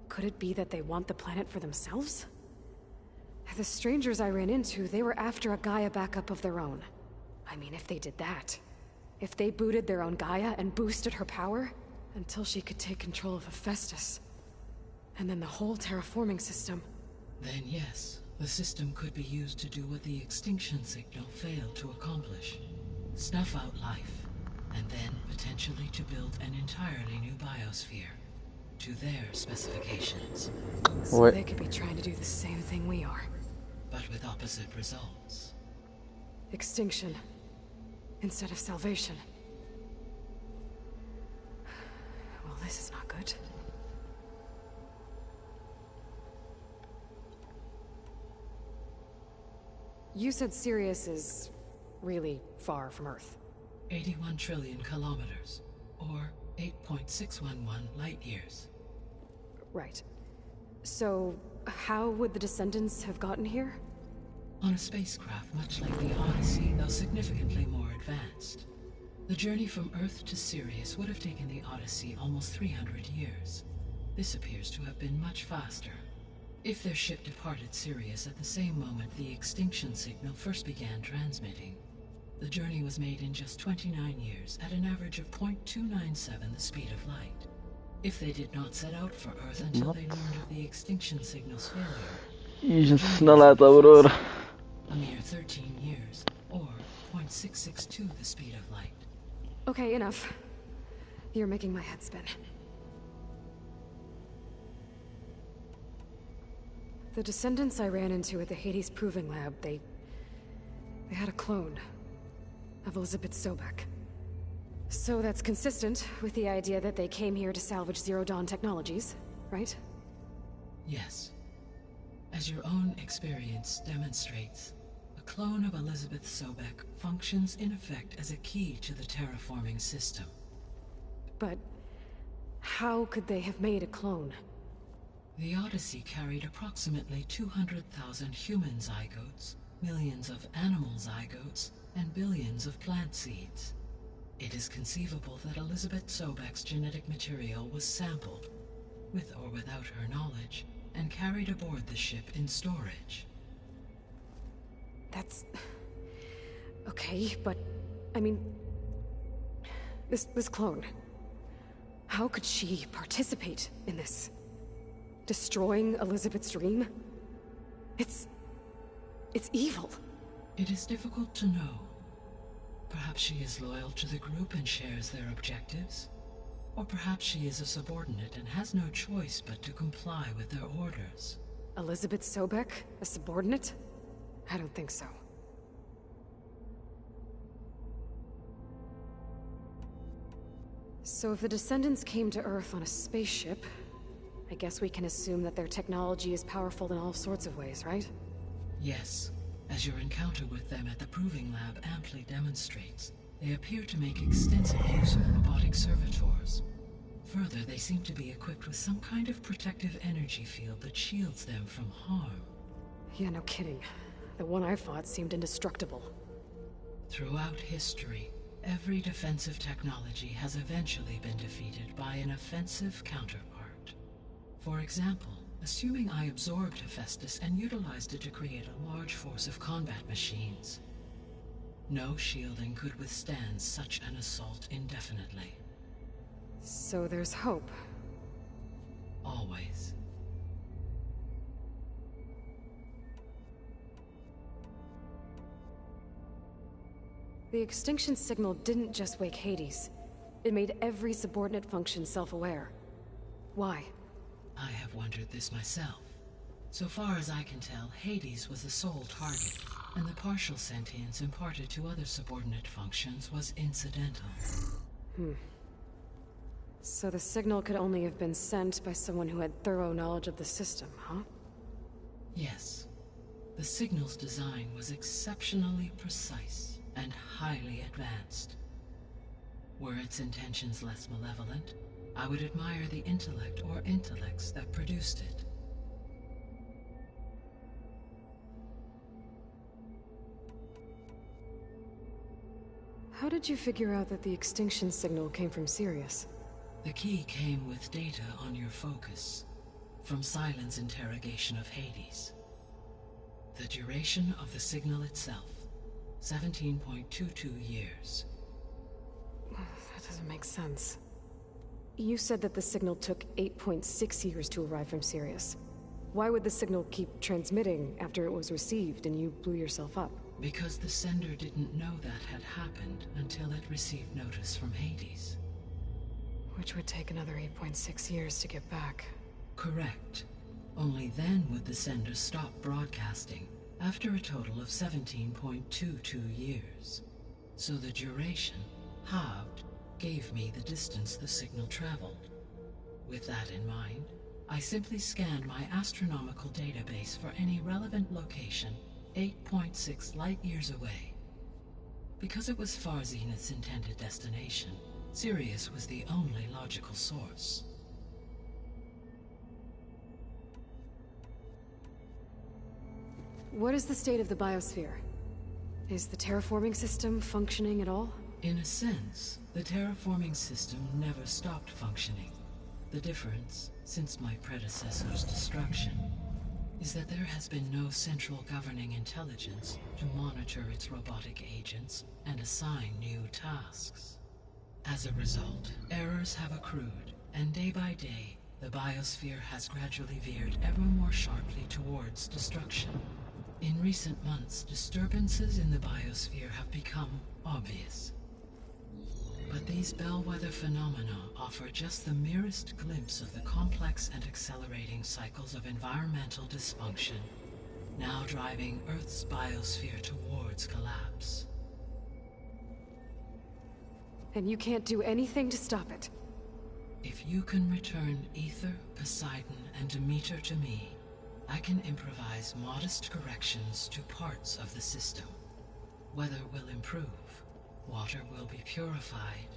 Speaker 4: could it be that they want the planet for themselves? The strangers I ran into, they were after a Gaia backup of their own. I mean, if they did that... if they booted their own Gaia and boosted her power... until she could take control of Hephaestus. And then the whole terraforming system.
Speaker 6: Then yes, the system could be used to do what the extinction signal failed to accomplish. Snuff out life, and then potentially to build an entirely new biosphere. To their specifications.
Speaker 4: So they could be trying to do the same thing we are.
Speaker 6: But with opposite results.
Speaker 4: Extinction. Instead of salvation. Well, this is not good. You said Sirius is really far from Earth.
Speaker 6: 81 trillion kilometers, or 8.611 light years.
Speaker 4: Right. So, how would the Descendants have gotten here?
Speaker 6: On a spacecraft much like the Odyssey, though significantly more advanced. The journey from Earth to Sirius would have taken the Odyssey almost 300 years. This appears to have been much faster. If their ship departed Sirius at the same moment the extinction signal first began transmitting, the journey was made in just 29 years at an average of 0.297 the speed of light. If they did not set out for Earth until they learned of the extinction signal's failure, a mere 13 years, or 0.662 the speed of light.
Speaker 4: Okay, enough. You're making my head spin. The Descendants I ran into at the Hades Proving Lab, they had a clone of Elizabeth Sobek. So that's consistent with the idea that they came here to salvage Zero Dawn technologies, right?
Speaker 6: Yes. As your own experience demonstrates, a clone of Elizabeth Sobek functions in effect as a key to the terraforming system.
Speaker 4: But how could they have made a clone?
Speaker 6: The Odyssey carried approximately 200,000 human zygotes, millions of animal zygotes, and billions of plant seeds. It is conceivable that Elizabeth Sobek's genetic material was sampled, with or without her knowledge, and carried aboard the ship in storage.
Speaker 4: That's... okay, but... I mean... This clone... how could she participate in this? Destroying Elizabeth's dream? It's evil.
Speaker 6: It is difficult to know. Perhaps she is loyal to the group and shares their objectives. Or perhaps she is a subordinate and has no choice but to comply with their orders.
Speaker 4: Elizabeth Sobek? A subordinate? I don't think so. So if the Descendants came to Earth on a spaceship, I guess we can assume that their technology is powerful in all sorts of ways, right?
Speaker 6: Yes. As your encounter with them at the Proving Lab amply demonstrates, they appear to make extensive use of robotic servitors. Further, they seem to be equipped with some kind of protective energy field that shields them from harm.
Speaker 4: Yeah, no kidding. The one I fought seemed indestructible.
Speaker 6: Throughout history, every defensive technology has eventually been defeated by an offensive counterpart. For example, assuming I absorbed Hephaestus and utilized it to create a large force of combat machines. No shielding could withstand such an assault indefinitely.
Speaker 4: So there's hope.
Speaker 6: Always.
Speaker 4: The extinction signal didn't just wake Hades. It made every subordinate function self-aware. Why?
Speaker 6: I have wondered this myself. So far as I can tell, Hades was the sole target, and the partial sentience imparted to other subordinate functions was incidental.
Speaker 4: So the signal could only have been sent by someone who had thorough knowledge of the system, huh?
Speaker 6: Yes. The signal's design was exceptionally precise, and highly advanced. Were its intentions less malevolent, I would admire the intellect or intellects that produced it.
Speaker 4: How did you figure out that the extinction signal came from Sirius?
Speaker 6: The key came with data on your focus, from Silent's interrogation of Hades. The duration of the signal itself, 17.22 years.
Speaker 4: That doesn't make sense. You said that the signal took 8.6 years to arrive from Sirius. Why would the signal keep transmitting after it was received and you blew yourself up?
Speaker 6: Because the sender didn't know that had happened until it received notice from Hades.
Speaker 4: Which would take another 8.6 years to get back.
Speaker 6: Correct. Only then would the sender stop broadcasting, after a total of 17.22 years. So the duration, halved, gave me the distance the signal traveled. With that in mind, I simply scanned my astronomical database for any relevant location 8.6 light-years away. Because it was Far Zenith's intended destination, Sirius was the only logical source.
Speaker 4: What is the state of the biosphere? Is the terraforming system functioning at all?
Speaker 6: In a sense, the terraforming system never stopped functioning. The difference, since my predecessor's destruction, is that there has been no central governing intelligence to monitor its robotic agents and assign new tasks. As a result, errors have accrued, and day by day, the biosphere has gradually veered ever more sharply towards destruction. In recent months, disturbances in the biosphere have become obvious. But these bellwether phenomena offer just the merest glimpse of the complex and accelerating cycles of environmental dysfunction, now driving Earth's biosphere towards collapse.
Speaker 4: And you can't do anything to stop it?
Speaker 6: If you can return Aether, Poseidon, and Demeter to me, I can improvise modest corrections to parts of the system. Weather will improve, water will be purified,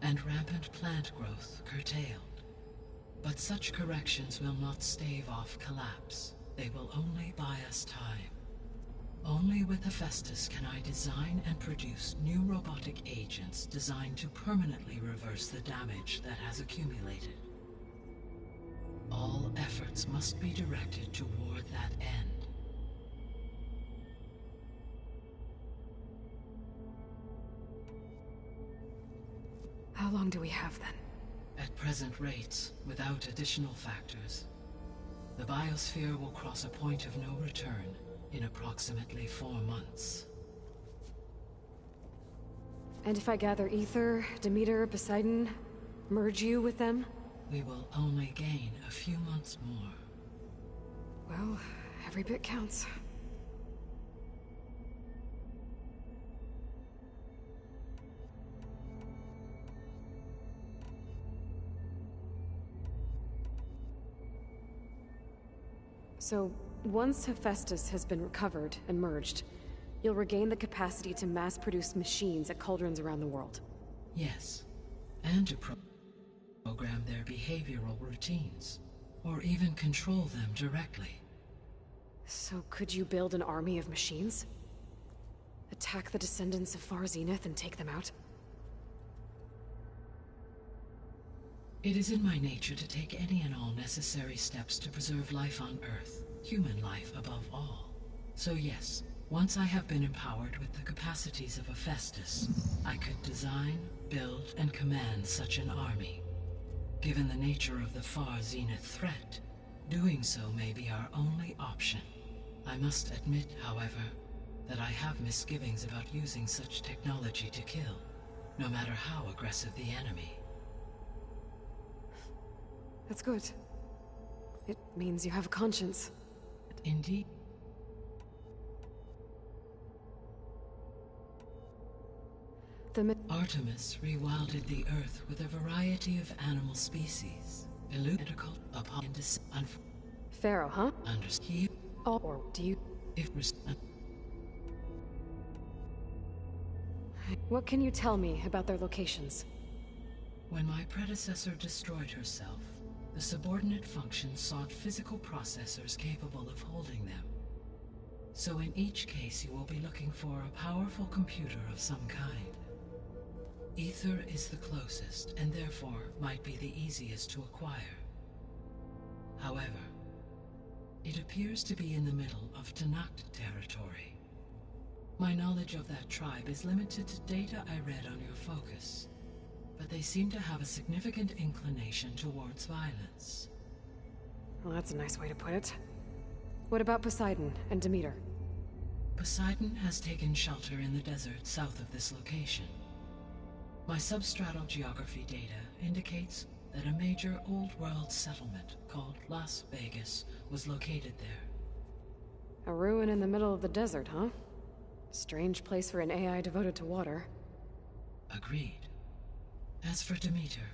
Speaker 6: and rampant plant growth curtailed. But such corrections will not stave off collapse. They will only buy us time. Only with Hephaestus can I design and produce new robotic agents designed to permanently reverse the damage that has accumulated. All efforts must be directed toward that end.
Speaker 4: How long do we have then?
Speaker 6: At present rates, without additional factors, the biosphere will cross a point of no return in approximately 4 months.
Speaker 4: And if I gather Aether, Demeter, Poseidon, merge you with them?
Speaker 6: We will only gain a few months more.
Speaker 4: Well, every bit counts. So, once Hephaestus has been recovered and merged, you'll regain the capacity to mass-produce machines at cauldrons around the world.
Speaker 6: Yes, and to program their behavioral routines, or even control them directly.
Speaker 4: So could you build an army of machines? Attack the descendants of Far Zenith and take them out?
Speaker 6: It is in my nature to take any and all necessary steps to preserve life on Earth, human life above all. So yes, once I have been empowered with the capacities of Hephaestus, I could design, build, and command such an army. Given the nature of the Far Zenith threat, doing so may be our only option. I must admit, however, that I have misgivings about using such technology to kill, no matter how aggressive the enemy.
Speaker 4: That's good. It means you have a conscience.
Speaker 6: Indeed. Artemis rewilded the Earth with a variety of animal species, eludical upon
Speaker 4: Pharaoh, huh?
Speaker 6: Understand?
Speaker 4: Or do you...
Speaker 6: If
Speaker 4: What can you tell me about their locations?
Speaker 6: When my predecessor destroyed herself, the subordinate functions sought physical processors capable of holding them. So in each case you will be looking for a powerful computer of some kind. Ether is the closest, and therefore might be the easiest to acquire. However, it appears to be in the middle of Tenakth territory. My knowledge of that tribe is limited to data I read on your focus, but they seem to have a significant inclination towards violence.
Speaker 4: Well, that's a nice way to put it. What about Poseidon and Demeter?
Speaker 6: Poseidon has taken shelter in the desert south of this location. My substratal geography data indicates that a major old-world settlement called Las Vegas was located there.
Speaker 4: A ruin in the middle of the desert, huh? Strange place for an AI devoted to water.
Speaker 6: Agreed. As for Demeter,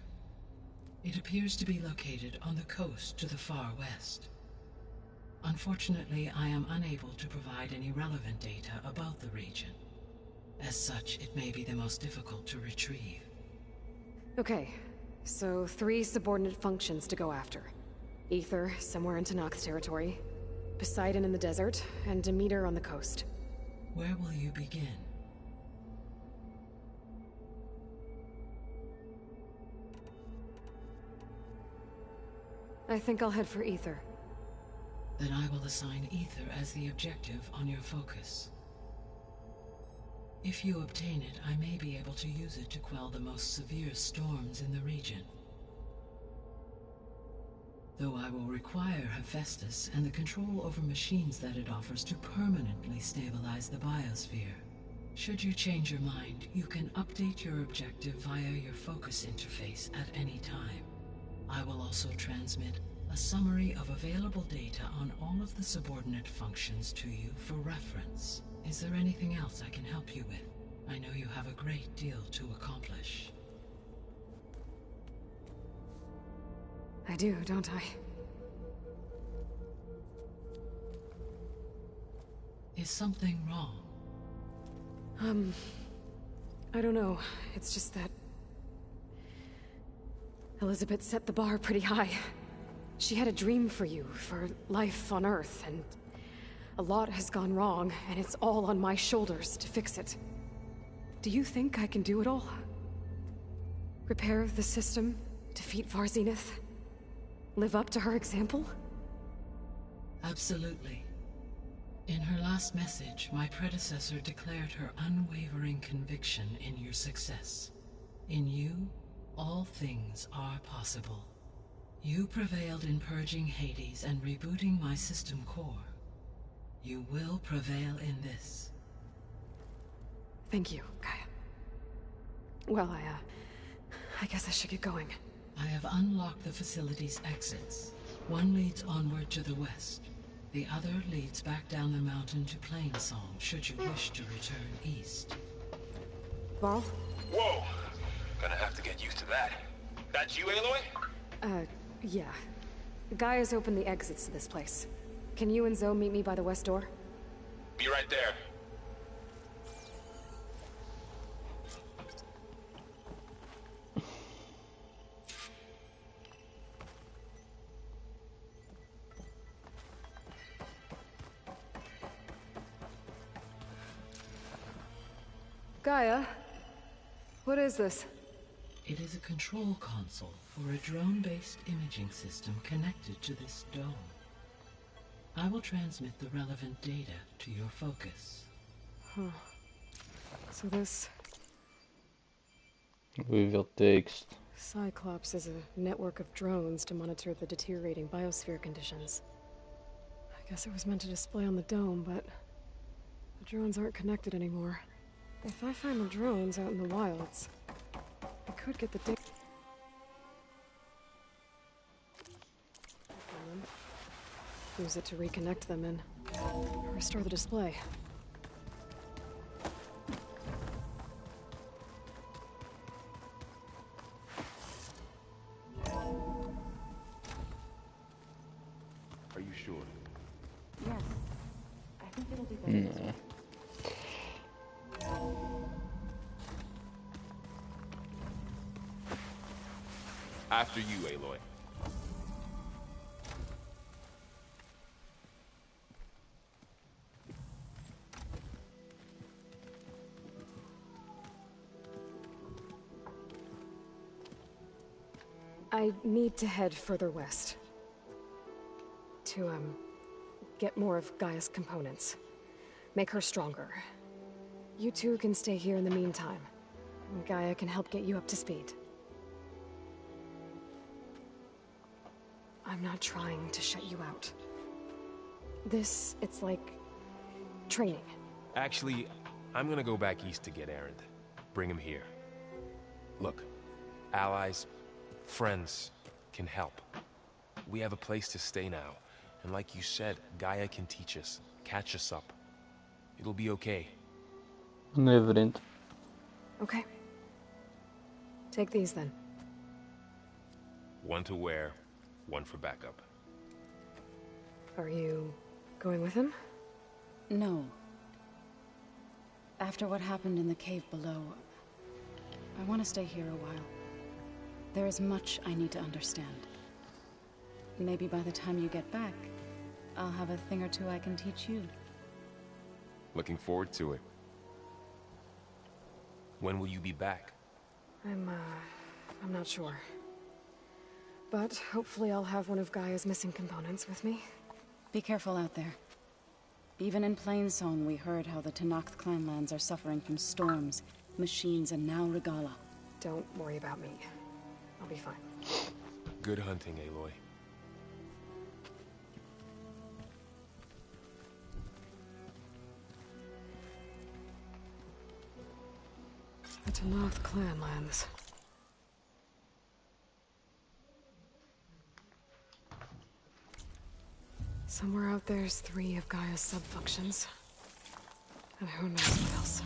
Speaker 6: it appears to be located on the coast to the far west. Unfortunately, I am unable to provide any relevant data about the region. As such, it may be the most difficult to retrieve.
Speaker 4: Okay, so 3 subordinate functions to go after. Ether, somewhere in Tenakth territory. Poseidon in the desert, and Demeter on the coast.
Speaker 6: Where will you begin?
Speaker 4: I think I'll head for Ether.
Speaker 6: Then I will assign Ether as the objective on your focus. If you obtain it, I may be able to use it to quell the most severe storms in the region. Though I will require Hephaestus and the control over machines that it offers to permanently stabilize the biosphere. Should you change your mind, you can update your objective via your focus interface at any time. I will also transmit a summary of available data on all of the subordinate functions to you for reference. Is there anything else I can help you with? I know you have a great deal to accomplish.
Speaker 4: I do, don't I?
Speaker 6: Is something wrong?
Speaker 4: I don't know. It's just that Elizabeth set the bar pretty high. She had a dream for you, for life on Earth, and a lot has gone wrong, and it's all on my shoulders to fix it. Do you think I can do it all? Repair the system, defeat Varzenith, live up to her example?
Speaker 6: Absolutely. In her last message, my predecessor declared her unwavering conviction in your success. In you, all things are possible. You prevailed in purging Hades and rebooting my system core. You will prevail in this.
Speaker 4: Thank you, Gaia. Well, I guess I should get going.
Speaker 6: I have unlocked the facility's exits. One leads onward to the west. The other leads back down the mountain to Plainsong, should you wish to return east.
Speaker 4: Varl?
Speaker 3: Whoa! Gonna have to get used to that. That's you, Aloy?
Speaker 4: Yeah. Gaia's opened the exits to this place. Can you and Zoe meet me by the west door?
Speaker 3: Be right there.
Speaker 4: Gaia? What is this?
Speaker 6: It is a control console for a drone-based imaging system connected to this dome. I will transmit the relevant data to your focus.
Speaker 4: Huh. So this...
Speaker 1: Hoeveel tekst?
Speaker 4: Cyclops is a network of drones to monitor the deteriorating biosphere conditions. I guess it was meant to display on the dome, but... the drones aren't connected anymore. If I find the drones out in the wilds, I could get the data. Use it to reconnect them and restore the display.
Speaker 3: Are you sure?
Speaker 2: Yes. I think it'll be better.
Speaker 1: Nee.
Speaker 3: After you, Aloy.
Speaker 4: I need to head further west. To, get more of Gaia's components. Make her stronger. You two can stay here in the meantime. Gaia can help get you up to speed. I'm not trying to shut you out. It's like... training.
Speaker 3: Actually, I'm gonna go back east to get Erend. Bring him here. Look, allies, friends can help. We have a place to stay now. And like you said, Gaia can teach us, catch us up. It'll be okay.
Speaker 1: Nee, vriend.
Speaker 4: Okay. Take these then.
Speaker 3: One to wear, one for backup.
Speaker 4: Are you going with him?
Speaker 2: No. After what happened in the cave below, I want to stay here a while. There is much I need to understand. Maybe by the time you get back, I'll have a thing or two I can teach you.
Speaker 3: Looking forward to it. When will you be back?
Speaker 4: I'm not sure. But hopefully I'll have one of Gaia's missing components with me.
Speaker 2: Be careful out there. Even in Plainsong, we heard how the Tenakth clanlands are suffering from storms, machines, and now Regalla.
Speaker 4: Don't worry about me. I'll be fine.
Speaker 3: Good hunting, Aloy.
Speaker 4: The Tenakth clanlands. Somewhere out there's 3 of Gaia's sub-functions. And who knows what else.